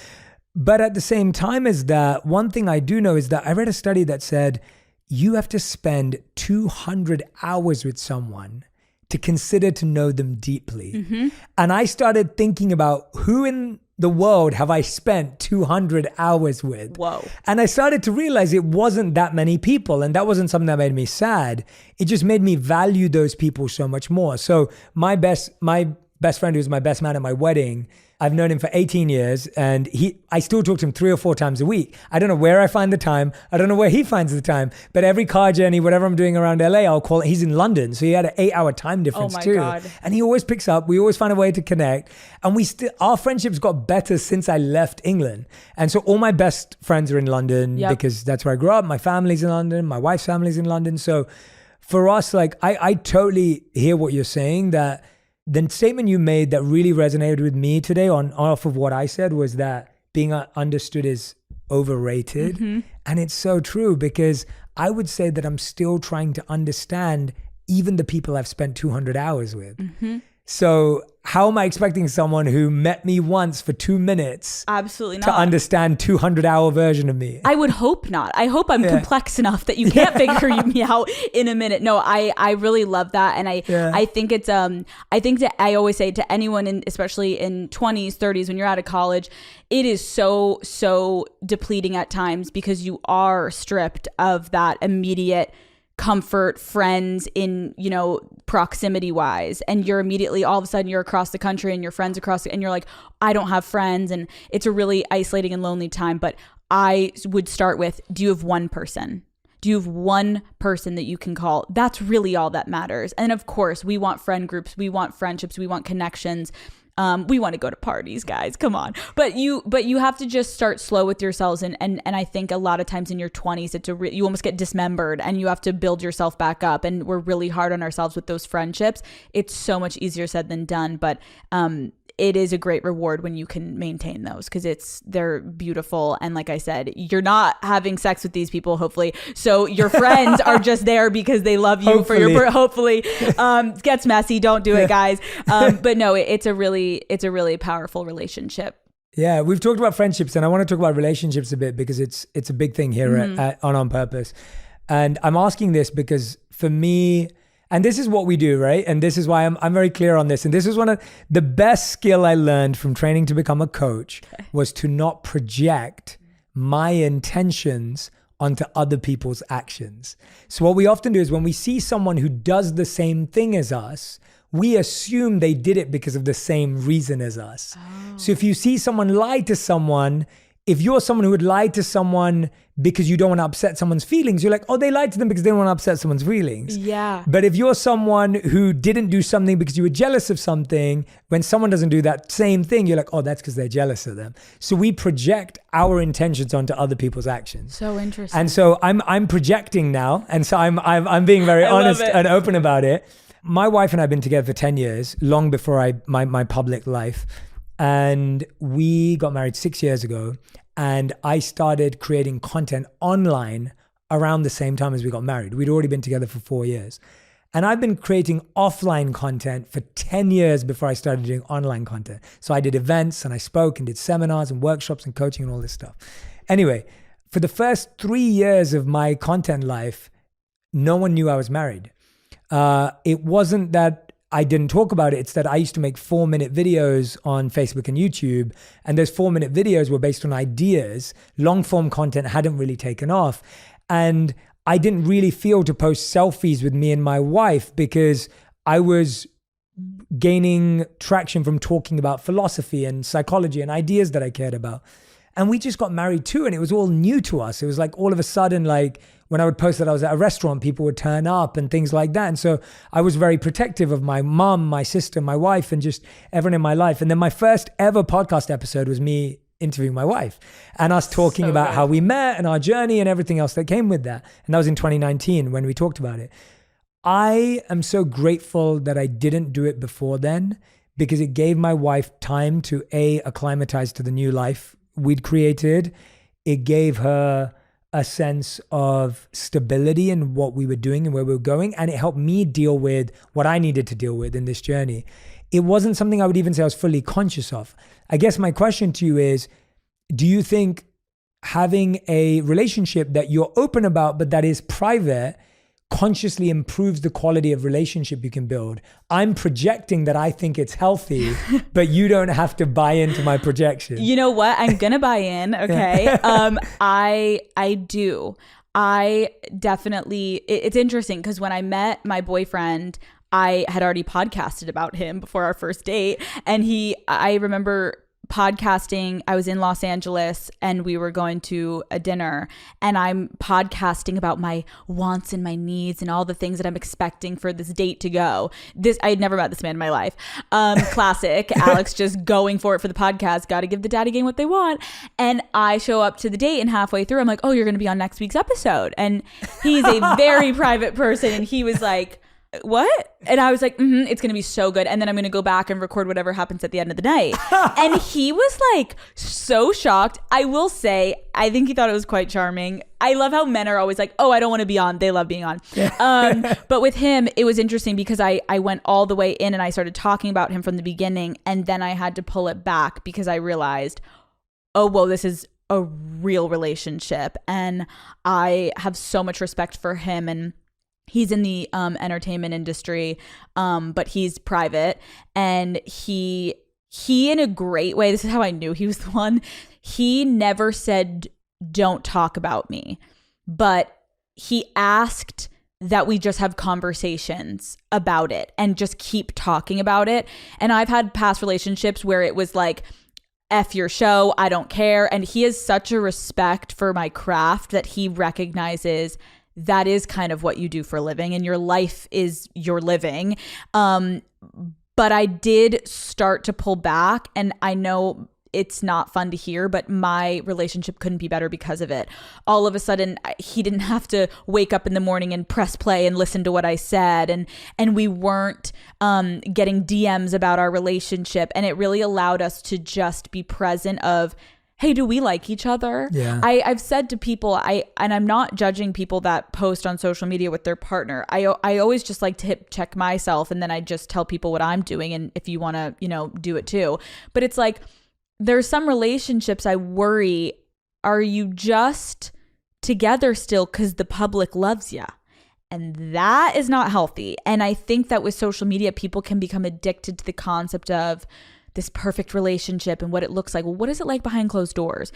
But at the same time as that, one thing I do know is that I read a study that said you have to spend 200 hours with someone to consider to know them deeply. Mm-hmm. And I started thinking about who in the world have I spent 200 hours with? Whoa. And I started to realize it wasn't that many people. And that wasn't something that made me sad. It just made me value those people so much more. So my best friend, who's my best man at my wedding, I've known him for 18 years, and I still talk to him 3 or 4 times a week. I don't know where I find the time. I don't know where he finds the time, but every car journey, whatever I'm doing around LA, I'll call it. He's in London, so he had an 8-hour time difference too. God. And he always picks up. We always find a way to connect. And our friendships got better since I left England. And so all my best friends are in London because that's where I grew up. My family's in London. My wife's family's in London. So for us, like I totally hear what you're saying, that the statement you made that really resonated with me today off of what I said was that being understood is overrated. Mm-hmm. And it's so true, because I would say that I'm still trying to understand even the people I've spent 200 hours with. Mm-hmm. So how am I expecting someone who met me once for 2 minutes Absolutely not. to understand 200-hour version of me? I would hope not. I hope I'm complex enough that you can't figure me out in a minute. No, I really love that. And I think it's, I think that I always say to anyone, especially in 20s, 30s, when you're out of college, it is so depleting at times, because you are stripped of that immediate comfort, friends in, proximity wise, and you're immediately, all of a sudden you're across the country and your friends and you're like, I don't have friends, and it's a really isolating and lonely time. But I would start with, do you have one person? Do you have one person that you can call? That's really all that matters. And of course, we want friend groups, we want friendships, we want connections. We want to go to parties, guys. Come on. But you have to just start slow with yourselves. And I think a lot of times in your 20s, you almost get dismembered and you have to build yourself back up. And we're really hard on ourselves with those friendships. It's so much easier said than done. But it is a great reward when you can maintain those, because they're beautiful. And like I said, you're not having sex with these people, hopefully. So your friends are just there because they love you hopefully. It gets messy. Don't do it, guys. But no, it's a really powerful relationship. Yeah, we've talked about friendships, and I want to talk about relationships a bit, because it's a big thing here at On Purpose. And I'm asking this because for me, and this is what we do, right? And this is why I'm very clear on this. And this is one of the best skill I learned from training to become a coach, was to not project my intentions onto other people's actions. So what we often do is when we see someone who does the same thing as us, we assume they did it because of the same reason as us. Oh. So if you see someone lie to someone, if you're someone who would lie to someone because you don't want to upset someone's feelings, you're like, oh, they lied to them because they don't want to upset someone's feelings. Yeah. But if you're someone who didn't do something because you were jealous of something, when someone doesn't do that same thing, you're like, oh, that's because they're jealous of them. So we project our intentions onto other people's actions. So interesting. And so I'm projecting now. And so I'm being very honest and open about it. My wife and I have been together for 10 years, long before my public life. And we got married 6 years ago. And I started creating content online around the same time as we got married. We'd already been together for 4 years. And I've been creating offline content for 10 years before I started doing online content. So I did events and I spoke and did seminars and workshops and coaching and all this stuff. Anyway, for the first 3 years of my content life, no one knew I was married. It wasn't that I didn't talk about it. It's that I used to make 4-minute videos on Facebook and YouTube. And those 4-minute videos were based on ideas. Long form content hadn't really taken off. And I didn't really feel to post selfies with me and my wife, because I was gaining traction from talking about philosophy and psychology and ideas that I cared about. And we just got married too. And it was all new to us. It was like all of a sudden, like when I would post that I was at a restaurant, people would turn up and things like that. And so I was very protective of my mom, my sister, my wife, and just everyone in my life. And then my first ever podcast episode was me interviewing my wife and us talking about how we met and our journey and everything else that came with that. And that was in 2019 when we talked about it. I am so grateful that I didn't do it before then, because it gave my wife time to acclimatize to the new life we'd created. It gave her a sense of stability in what we were doing and where we were going. And it helped me deal with what I needed to deal with in this journey. It wasn't something I would even say I was fully conscious of. I guess my question to you is, do you think having a relationship that you're open about, but that is private, consciously improves the quality of relationship you can build? I'm projecting that I think it's healthy, but you don't have to buy into my projection. You know what? I'm going to buy in. Okay. I do. I definitely, it's interesting because when I met my boyfriend, I had already podcasted about him before our first date. And I remember podcasting, I was in Los Angeles and we were going to a dinner, and I'm podcasting about my wants and my needs and all the things that I'm expecting for this date to go. I had never met this man in my life. Classic Alex, just going for it for the podcast. Got to give the daddy gang what they want. And I show up to the date, and halfway through I'm like, oh, you're going to be on next week's episode. And he's a very private person, and he was like, what? And I was like, it's going to be so good. And then I'm going to go back and record whatever happens at the end of the night. And he was like so shocked. I will say, I think he thought it was quite charming. I love how men are always like, oh, I don't want to be on. They love being on. But with him, it was interesting because I went all the way in and I started talking about him from the beginning. And then I had to pull it back because I realized, oh, well, this is a real relationship. And I have so much respect for him. And he's in the entertainment industry, but he's private, and he in a great way, this is how I knew he was the one. He never said, don't talk about me, but he asked that we just have conversations about it and just keep talking about it. And I've had past relationships where it was like, F your show, I don't care. And he has such a respect for my craft that he recognizes that is kind of what you do for a living, and your life is your living. But I did start to pull back, and I know it's not fun to hear, but my relationship couldn't be better because of it. All of a sudden, he didn't have to wake up in the morning and press play and listen to what I said. And we weren't getting DMs about our relationship. And it really allowed us to just be present of, hey, do we like each other? Yeah. I've said to people, and I'm not judging people that post on social media with their partner. I always just like to check myself, and then I just tell people what I'm doing, and if you want to, do it too. But it's like, there's some relationships I worry, are you just together still because the public loves you? And that is not healthy. And I think that with social media, people can become addicted to the concept of this perfect relationship and what it looks like. Well, what is it like behind closed doors?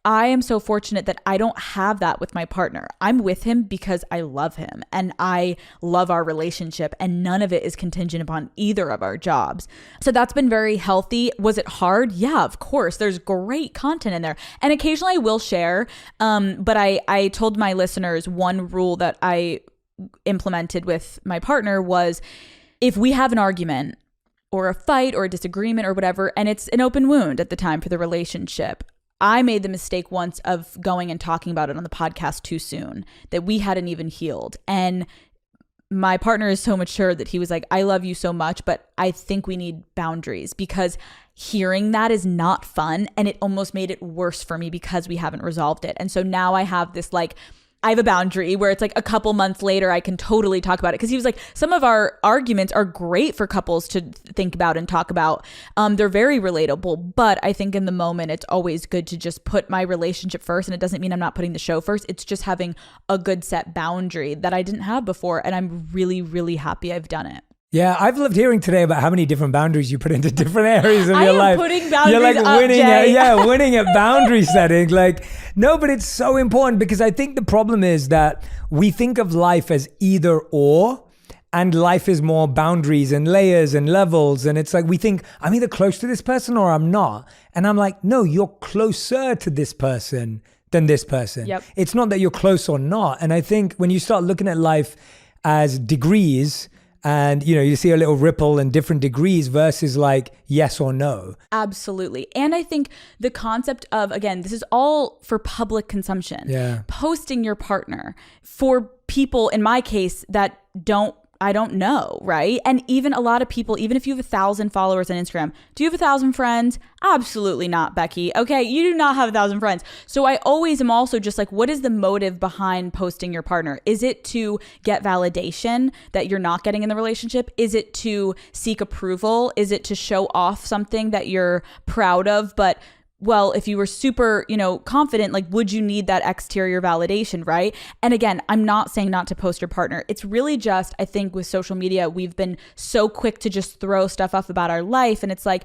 I am so fortunate that I don't have that with my partner. I'm with him because I love him and I love our relationship, and none of it is contingent upon either of our jobs. So that's been very healthy. Was it hard? Yeah, of course. There's great content in there. And occasionally I will share. But I told my listeners one rule that I implemented with my partner was, if we have an argument or a fight or a disagreement or whatever, and it's an open wound at the time for the relationship, I made the mistake once of going and talking about it on the podcast too soon, that we hadn't even healed. And my partner is so mature that he was like, I love you so much, but I think we need boundaries, because hearing that is not fun. And it almost made it worse for me because we haven't resolved it. And so now I have this I have a boundary where it's like a couple months later, I can totally talk about it. Because he was like, some of our arguments are great for couples to think about and talk about. They're very relatable. But I think in the moment, it's always good to just put my relationship first. And it doesn't mean I'm not putting the show first. It's just having a good set boundary that I didn't have before. And I'm really, really happy I've done it. Yeah, I've loved hearing today about how many different boundaries you put into different areas of your life. I am putting boundaries You're like up, winning Jay. winning at boundary setting. No, but it's so important, because I think the problem is that we think of life as either or, and life is more boundaries and layers and levels. And it's like, we think I'm either close to this person or I'm not. And I'm like, no, you're closer to this person than this person. Yep. It's not that you're close or not. And I think when you start looking at life as degrees, and you see a little ripple in different degrees versus like yes or no. Absolutely. And I think the concept of, again, this is all for public consumption. Yeah. Posting your partner for people, in my case, that I don't know, right? And even a lot of people, even if you have 1,000 followers on Instagram, do you have 1,000 friends? Absolutely not, Becky. Okay, you do not have 1,000 friends. So I always am also just like, what is the motive behind posting your partner? Is it to get validation that you're not getting in the relationship? Is it to seek approval? Is it to show off something that you're proud of, but well, if you were super, confident, like, would you need that exterior validation, right? And again, I'm not saying not to post your partner. It's really just, I think with social media, we've been so quick to just throw stuff up about our life. And it's like,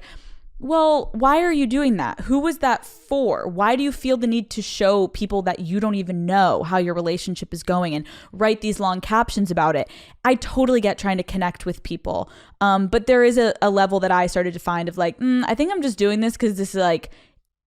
well, why are you doing that? Who was that for? Why do you feel the need to show people that you don't even know how your relationship is going and write these long captions about it? I totally get trying to connect with people. But there is a level that I started to find of like, I think I'm just doing this because this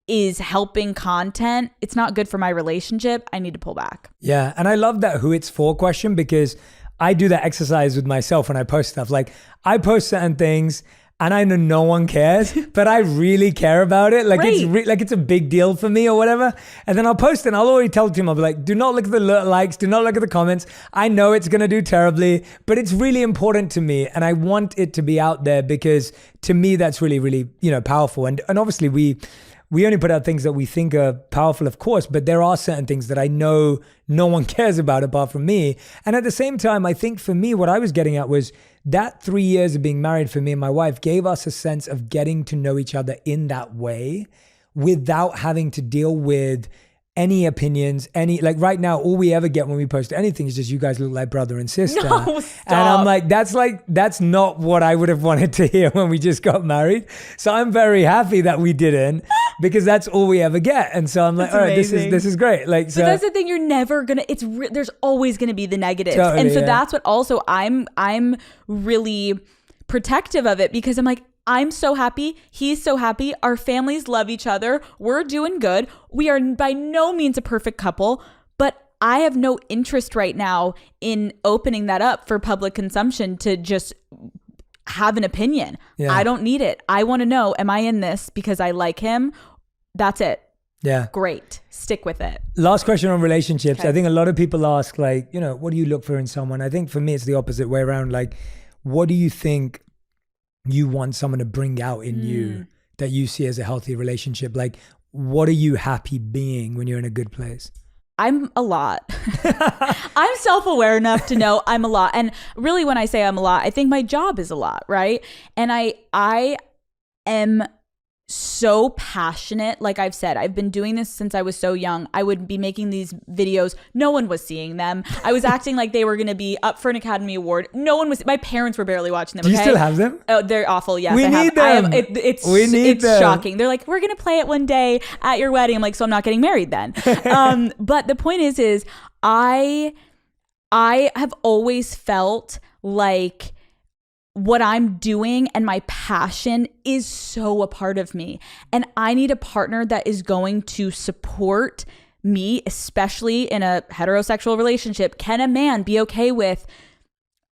is helping content. It's not good for my relationship. I need to pull back. Yeah. And I love that who it's for question, because I do that exercise with myself when I post stuff. Like, I post certain things and I know no one cares, but I really care about it. Like, it's a big deal for me or whatever. And then I'll post it and I'll already tell the team, I'll be like, do not look at the likes, do not look at the comments. I know it's going to do terribly, but it's really important to me. And I want it to be out there because to me, that's really, really, powerful. And obviously we only put out things that we think are powerful, of course, but there are certain things that I know no one cares about apart from me. And at the same time, I think for me, what I was getting at was that 3 years of being married for me and my wife gave us a sense of getting to know each other in that way without having to deal with any opinions, like right now, all we ever get when we post anything is just, you guys look like brother and sister. No, stop. And I'm like, that's not what I would have wanted to hear when we just got married. So I'm very happy that we didn't, because that's all we ever get. And so I'm like, all right, this is great. Like, so but that's the thing, you're never gonna, there's always gonna be the negatives. Totally, and so that's what also I'm really protective of it, because I'm like, I'm so happy. He's so happy. Our families love each other. We're doing good. We are by no means a perfect couple, but I have no interest right now in opening that up for public consumption to just have an opinion. Yeah. I don't need it. I want to know, am I in this because I like him? That's it. Yeah. Great. Stick with it. Last question on relationships. Okay. I think a lot of people ask, like, what do you look for in someone? I think for me, it's the opposite way around. Like, what do you think you want someone to bring out in you that you see as a healthy relationship? Like, what are you happy being when you're in a good place? I'm a lot. I'm self-aware enough to know I'm a lot. And really, when I say I'm a lot, I think my job is a lot, right? And I am so passionate. Like I've said, I've been doing this since I was so young. I would be making these videos. No one was seeing them. I was acting like they were going to be up for an Academy Award. No one was. My parents were barely watching them. Do you still have them? Oh, they're awful. Yes, we need them. It's shocking. They're like, we're going to play it one day at your wedding. I'm like, so I'm not getting married then. But the point is I have always felt like what I'm doing and my passion is so a part of me. And I need a partner that is going to support me, especially in a heterosexual relationship. Can a man be okay with,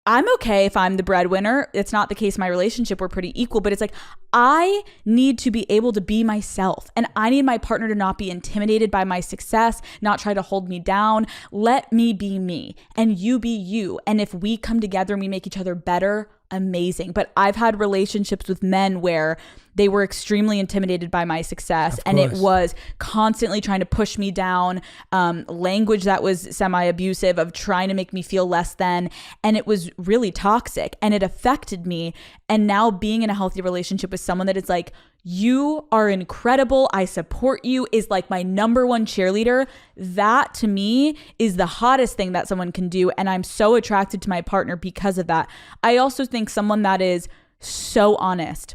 I'm okay if I'm the breadwinner. It's not the case in my relationship. We're pretty equal, but it's like, I need to be able to be myself, and I need my partner to not be intimidated by my success, not try to hold me down. Let me be me and you be you. And if we come together and we make each other better, amazing. But I've had relationships with men where they were extremely intimidated by my success, and it was constantly trying to push me down, language that was semi-abusive, of trying to make me feel less than, and it was really toxic and it affected me. And now being in a healthy relationship with someone that is like, you are incredible, I support you, is like my number one cheerleader. That to me is the hottest thing that someone can do. And I'm so attracted to my partner because of that. I also think someone that is so honest.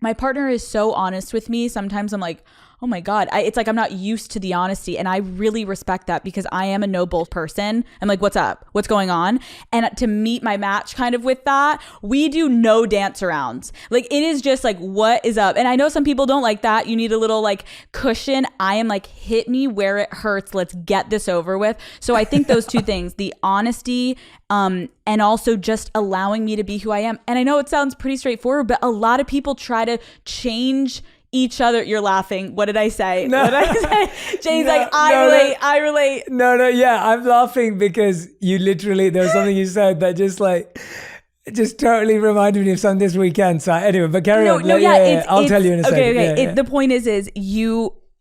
My partner is so honest with me. Sometimes I'm like, oh my God, it's like I'm not used to the honesty. And I really respect that because I am a no bull person. I'm like, what's up? What's going on? And to meet my match kind of with that, we do no dance arounds. Like it is just like, what is up? And I know some people don't like that. You need a little like cushion. I am like, hit me where it hurts. Let's get this over with. So I think those two things, the honesty, and also just allowing me to be who I am. And I know it sounds pretty straightforward, but a lot of people try to change each other. You're laughing. What did I say? No. What did I say? Jay's like, I relate. No, yeah, I'm laughing because you literally, there was something you said that just totally reminded me of something this weekend. So anyway, but carry on. I'll tell you in a second. Okay. Yeah. The point is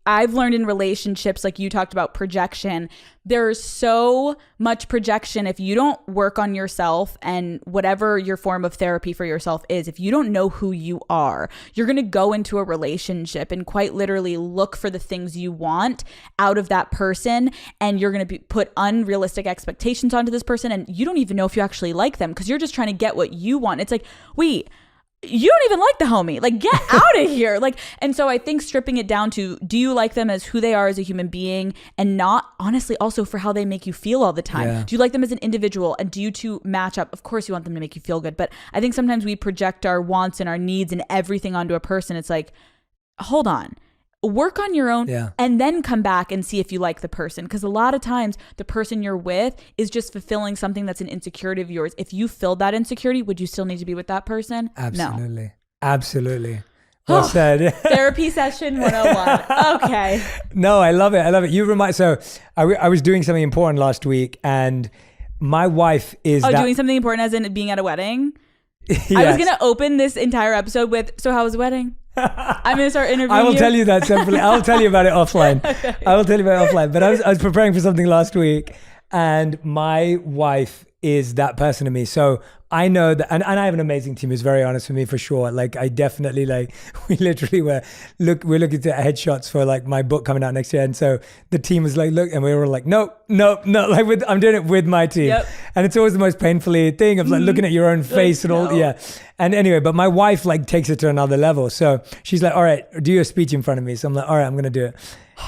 I've learned in relationships, like you talked about projection, there's so much projection. If you don't work on yourself and whatever your form of therapy for yourself is, if you don't know who you are, you're going to go into a relationship and quite literally look for the things you want out of that person. And you're going to put unrealistic expectations onto this person. And you don't even know if you actually like them because you're just trying to get what you want. It's like, wait, you don't even like the homie. Like, get out of here. Like, and so I think stripping it down to, do you like them as who they are as a human being and not honestly also for how they make you feel all the time? Yeah. Do you like them as an individual and do you two match up? Of course you want them to make you feel good. But I think sometimes we project our wants and our needs and everything onto a person. It's like, hold on. Work on your own and then come back and see if you like the person. Because a lot of times the person you're with is just fulfilling something that's an insecurity of yours. If you filled that insecurity, would you still need to be with that person? Absolutely. No. Absolutely. Well said. Therapy session 101. Okay. No, I love it. You remind. So I was doing something important last week and my wife is doing something important as in being at a wedding? Yes. I was going to open this entire episode with, so how was the wedding? I'm going to start interviewing I will tell you that separately. I'll tell you about it offline. Okay. I will tell you about it offline. But I was preparing for something last week and my wife is that person to me. So I know that, and I have an amazing team who's very honest with me for sure. Like I definitely we literally we're looking at headshots for like my book coming out next year. And so the team was like, look, and we were like, no, like I'm doing it with my team. Yep. And it's always the most painfully thing of like looking at your own face and all. Yeah. And anyway, but my wife like takes it to another level. So she's like, all right, do your speech in front of me. So I'm like, all right, I'm going to do it.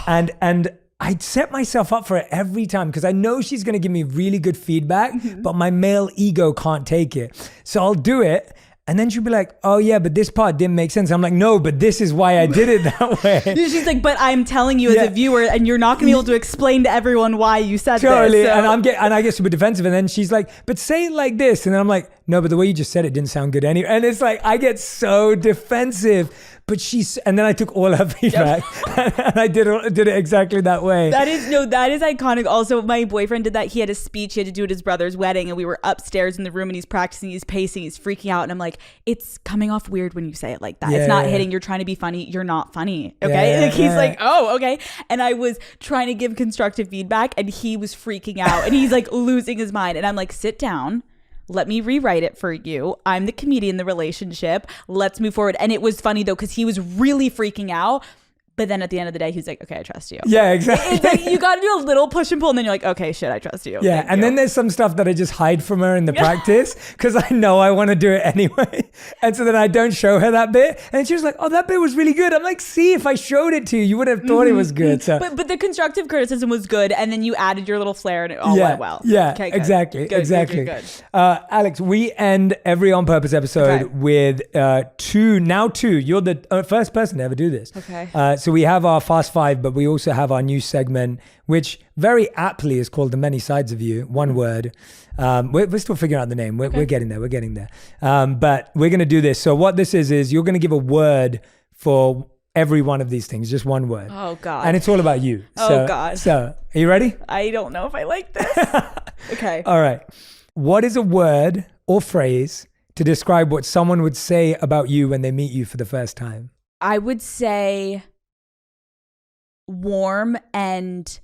And I'd set myself up for it every time because I know she's going to give me really good feedback, but my male ego can't take it. So I'll do it. And then she'll be like, oh yeah, but this part didn't make sense. I'm like, no, but this is why I did it that way. She's like, but I'm telling you as a viewer and you're not going to be able to explain to everyone why you said this. Totally. So. And I get super defensive. And then she's like, but say it like this. And then I'm like, no, but the way you just said it didn't sound good anyway. And it's like, I get so defensive. But and then I took all her feedback and I did it exactly that way. That is iconic. Also, my boyfriend did that. He had a speech he had to do at his brother's wedding and we were upstairs in the room and he's practicing, he's pacing, he's freaking out. And I'm like, it's coming off weird when you say it like that. It's not hitting. You're trying to be funny. You're not funny. Okay. He's like, oh, okay. And I was trying to give constructive feedback and he was freaking out and he's like losing his mind. And I'm like, sit down. Let me rewrite it for you. I'm the comedian in the relationship. Let's move forward. And it was funny though, because he was really freaking out. But then at the end of the day, he's like, okay, I trust you. Yeah, exactly. It's like, you got to do a little push and pull. And then you're like, okay, shit, I trust you. Yeah. And then there's some stuff that I just hide from her in the practice because I know I want to do it anyway. And so then I don't show her that bit. And she was like, oh, that bit was really good. I'm like, see, if I showed it to you, you would have thought it was good. So. But the constructive criticism was good. And then you added your little flair and it all went well. Yeah, okay, good. exactly. Good, exactly. Good. Alex, we end every On Purpose episode with two. You're the first person to ever do this. Okay. So we have our Fast Five, but we also have our new segment, which very aptly is called The Many Sides of You, one word. We're still figuring out the name. We're getting there. But we're going to do this. So what this is you're going to give a word for every one of these things, just one word. Oh, God. And it's all about you. Oh, God. So are you ready? I don't know if I like this. Okay. All right. What is a word or phrase to describe what someone would say about you when they meet you for the first time? I would say warm and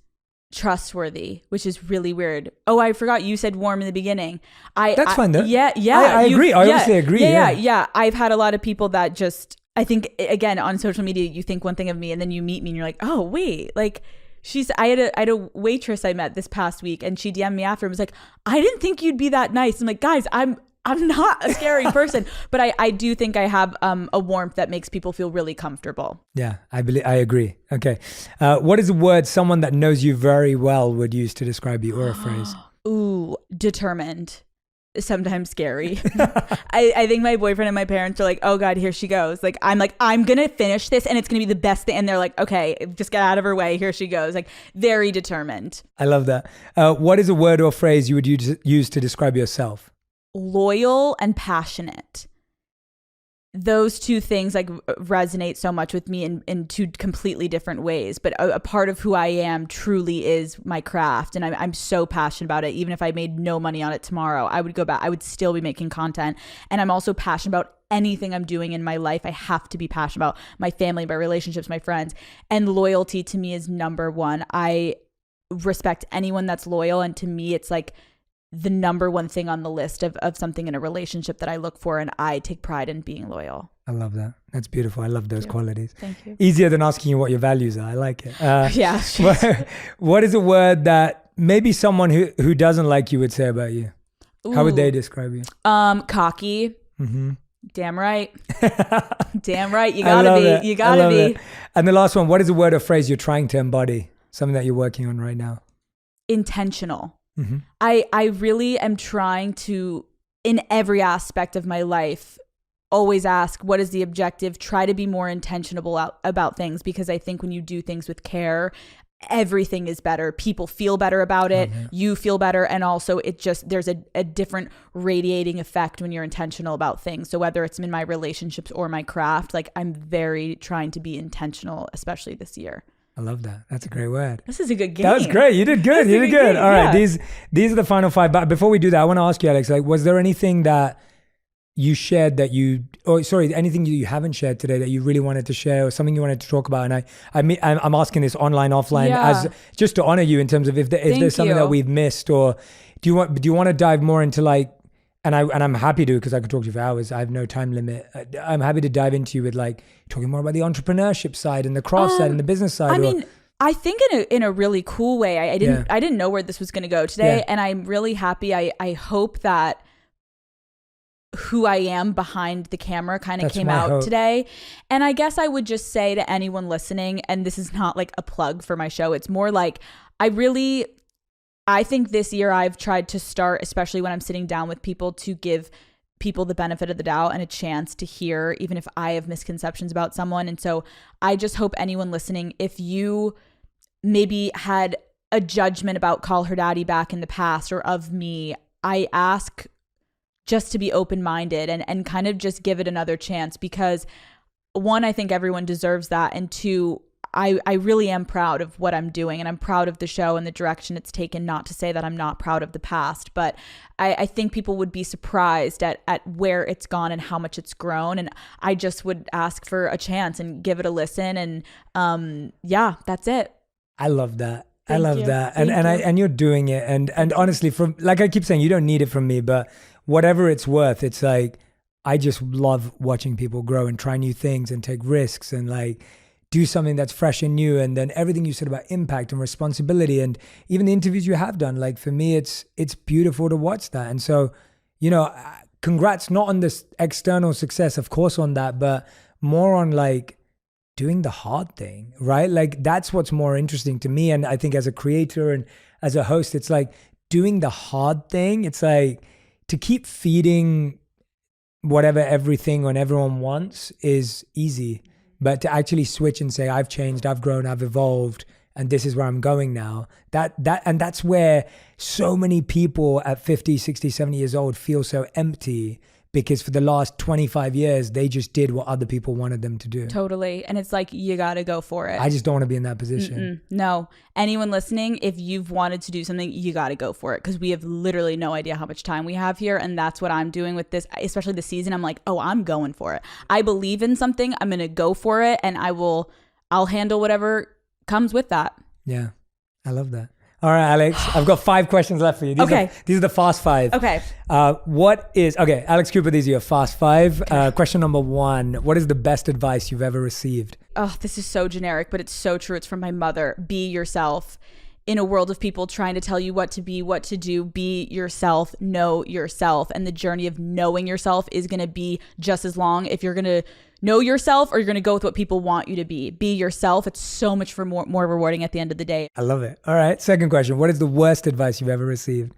trustworthy, which is really weird. Oh, I forgot you said warm in the beginning. That's fine though. Yeah. I agree. I obviously agree. Yeah. I've had a lot of people that just, I think again on social media, you think one thing of me and then you meet me and you're like, oh wait, like I had a waitress I met this past week and she DM'd me after and was like, I didn't think you'd be that nice. I'm like, guys, I'm I'm not a scary person, but I do think I have a warmth that makes people feel really comfortable. Yeah, I agree. Okay. What is a word someone that knows you very well would use to describe you, or a phrase? Ooh, determined. Sometimes scary. I think my boyfriend and my parents are like, oh God, here she goes. Like, I'm going to finish this and it's going to be the best thing. And they're like, okay, just get out of her way. Here she goes. Like, very determined. I love that. What is a word or phrase you would use to describe yourself? Loyal and passionate. Those two things like resonate so much with me in two completely different ways. But a part of who I am truly is my craft. And I'm so passionate about it. Even if I made no money on it tomorrow, I would go back. I would still be making content. And I'm also passionate about anything I'm doing in my life. I have to be passionate about my family, my relationships, my friends. And loyalty to me is number one. I respect anyone that's loyal. And to me, it's like the number one thing on the list of something in a relationship that I look for, and I take pride in being loyal. I love that. That's beautiful. I love those qualities. Thank you. Easier than asking you what your values are. I like it. Yeah. What is a word that maybe someone who doesn't like you would say about you? Ooh. How would they describe you? Cocky. Mm-hmm. Damn right. Damn right. You gotta be. It. You gotta be. It. And the last one, what is a word or phrase you're trying to embody? Something that you're working on right now? Intentional. Mm-hmm. I really am trying to, in every aspect of my life, always ask, what is the objective? Try to be more intentional about things, because I think when you do things with care, everything is better. People feel better about it. Okay. You feel better. And also there's a different radiating effect when you're intentional about things. So whether it's in my relationships or my craft, like I'm very trying to be intentional, especially this year. I love that. That's a great word. This is a good game. That was great. You did good. You did good. All right. Yeah. These are the final 5. But before we do that, I want to ask you, Alex, like, was there anything that you shared anything that you haven't shared today that you really wanted to share, or something you wanted to talk about? And I'm asking this online, offline, as just to honor you in terms of if there's something that we've missed, or do you want to dive more into like, and I'm happy to, because I could talk to you for hours. I have no time limit. I'm happy to dive into you with like talking more about the entrepreneurship side and the craft side and the business side. I mean, I think in a really cool way. I didn't know where this was going to go today, and I'm really happy. I hope that who I am behind the camera kind of came out today. And I guess I would just say to anyone listening, and this is not like a plug for my show, it's more like I think this year I've tried to start, especially when I'm sitting down with people, to give people the benefit of the doubt and a chance to hear, even if I have misconceptions about someone. And so I just hope anyone listening, if you maybe had a judgment about Call Her Daddy back in the past or of me, I ask just to be open-minded and kind of just give it another chance, because one, I think everyone deserves that. And two, I really am proud of what I'm doing, and I'm proud of the show and the direction it's taken. Not to say that I'm not proud of the past, but I think people would be surprised at where it's gone and how much it's grown. And I just would ask for a chance and give it a listen. And that's it. I love that. Thank I love you. that. And you're doing it. And honestly, from like I keep saying, you don't need it from me, but whatever it's worth, it's like, I just love watching people grow and try new things and take risks and like do something that's fresh and new. And then everything you said about impact and responsibility, and even the interviews you have done, like for me, it's beautiful to watch that. And so, congrats, not on this external success, of course, on that, but more on like doing the hard thing, right? Like that's what's more interesting to me. And I think as a creator and as a host, it's like doing the hard thing. It's like to keep feeding whatever everything on everyone wants is easy. But to actually switch and say, I've changed, I've grown, I've evolved, and this is where I'm going now. That's where so many people at 50, 60, 70 years old feel so empty, because for the last 25 years, they just did what other people wanted them to do. Totally. And it's like, you got to go for it. I just don't want to be in that position. No. Anyone listening, if you've wanted to do something, you got to go for it, because we have literally no idea how much time we have here. And that's what I'm doing with this, especially this season. I'm like, I'm going for it. I believe in something. I'm going to go for it, and I'll handle whatever comes with that. Yeah. I love that. All right, Alex, I've got 5 questions left for you. These are the fast 5. Okay. Alex Cooper, these are your fast 5. Okay. Question number 1, what is the best advice you've ever received? Oh, this is so generic, but it's so true. It's from my mother. Be yourself. in a world of people trying to tell you what to be, what to do. Be yourself, know yourself. And the journey of knowing yourself is going to be just as long if you're going to know yourself or you're going to go with what people want you to be. Be yourself. It's so much more rewarding at the end of the day. I love it. All right. Second question. What is the worst advice you've ever received?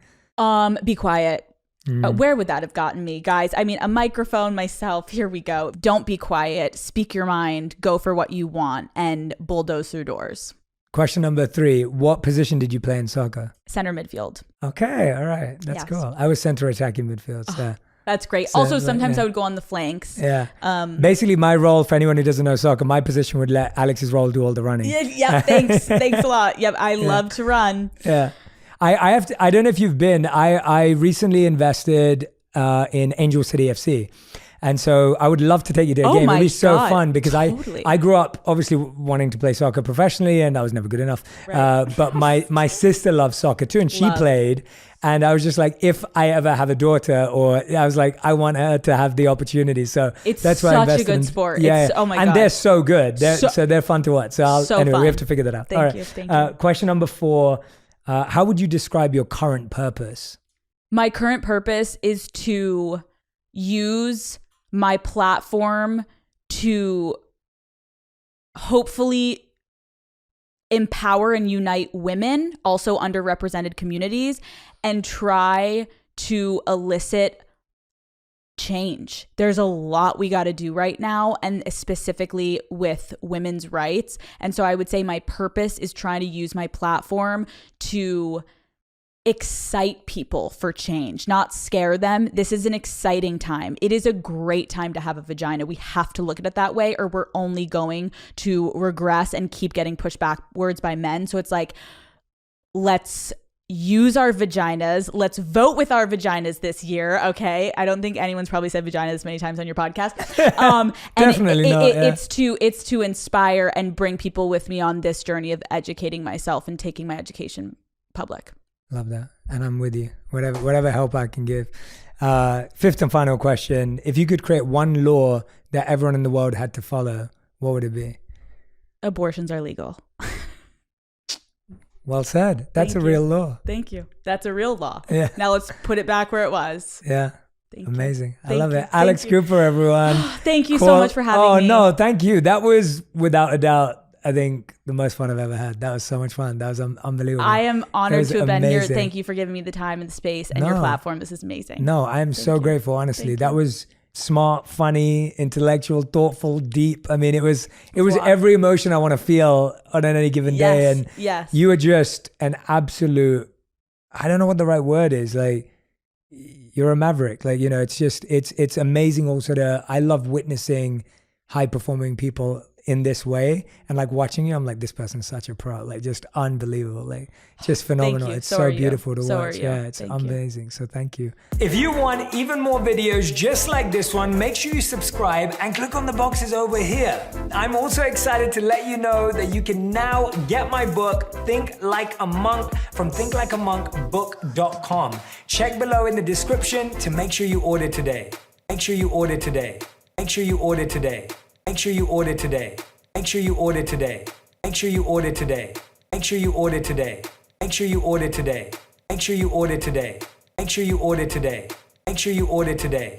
Be quiet. Where would that have gotten me, guys? I mean, a microphone, myself, here we go. Don't be quiet. Speak your mind. Go for what you want and bulldoze through doors. Question number 3. What position did you play in soccer? Center midfield. Okay. All right. That's Yes. cool. I was center attacking midfield. So. That's great. So, Also, sometimes yeah. I would go on the flanks. Yeah. Basically, my role, for anyone who doesn't know soccer, my position would let Alex's role do all the running. Yeah, thanks. Thanks a lot. Yep, I love to run. Yeah. I have to, I don't know if you've been, I recently invested in Angel City FC. And so I would love to take you to a game. It'd be so fun because totally. I grew up obviously wanting to play soccer professionally and I was never good enough. Right. But my sister loves soccer too and she played. And I was just like, if I ever have a daughter, or I was like, I want her to have the opportunity. So It's that's why I such a invested good in, sport. Yeah, It's- oh my and God. they're so good. So they're fun to watch. So anyway, fun. we have to figure that out. Thank All right. you, thank you. Question number 4. How would you describe your current purpose? My current purpose is to use my platform to hopefully empower and unite women, also underrepresented communities, and try to elicit change. There's a lot we got to do right now, and specifically with women's rights. And so I would say my purpose is trying to use my platform to excite people for change, not scare them. This is an exciting time. It is a great time to have a vagina. We have to look at it that way, or we're only going to regress and keep getting pushed backwards by men. So it's like, let's use our vaginas. Let's vote with our vaginas this year. Okay. I don't think anyone's probably said vagina this many times on your podcast. Definitely not. Yeah. It's to inspire and bring people with me on this journey of educating myself and taking my education public. Love that. And I'm with you. Whatever help I can give. 5th and final question. If you could create one law that everyone in the world had to follow, what would it be? Abortions are legal. Well said. That's Thank a you. real law. Thank you. That's a real law. Yeah. Now let's put it back where it was. Yeah. Thank you. Amazing. I Thank love you. it. Alex Thank you. Cooper, everyone. Thank you so much for having me. Oh, no. Thank you. That was without a doubt, I think, the most fun I've ever had. That was so much fun. That was unbelievable. I am honored to have been here. amazing. Thank you for giving me the time and the space and your No. platform. This is amazing. No, I am so you. grateful, honestly. Thank That you. was smart, funny, intellectual, thoughtful, deep. I mean, it was lot. every emotion I want to feel on any given day. Yes, And yes. you were just an absolute, I don't know what the right word is. Like, you're a maverick. Like, you know, it's just, it's amazing also I love witnessing high performing people in this way, and like watching you, I'm like, this person's such a pro, like just unbelievable, like just phenomenal. you. It's So so are you. beautiful to So watch. are you. Yeah, it's Thank you. amazing. So thank you. If you want even more videos just like this one, make sure you subscribe and click on the boxes over here. I'm also excited to let you know that you can now get my book, Think Like a Monk, from thinklikeamonkbook.com. Check below in the description to make sure you order today. Make sure you order today. Make sure you order today. Make sure you order today. Make sure you order today. Make sure you order today. Make sure you order today. Make sure you order today. Make sure you order today. Make sure you order today. Make sure you order today.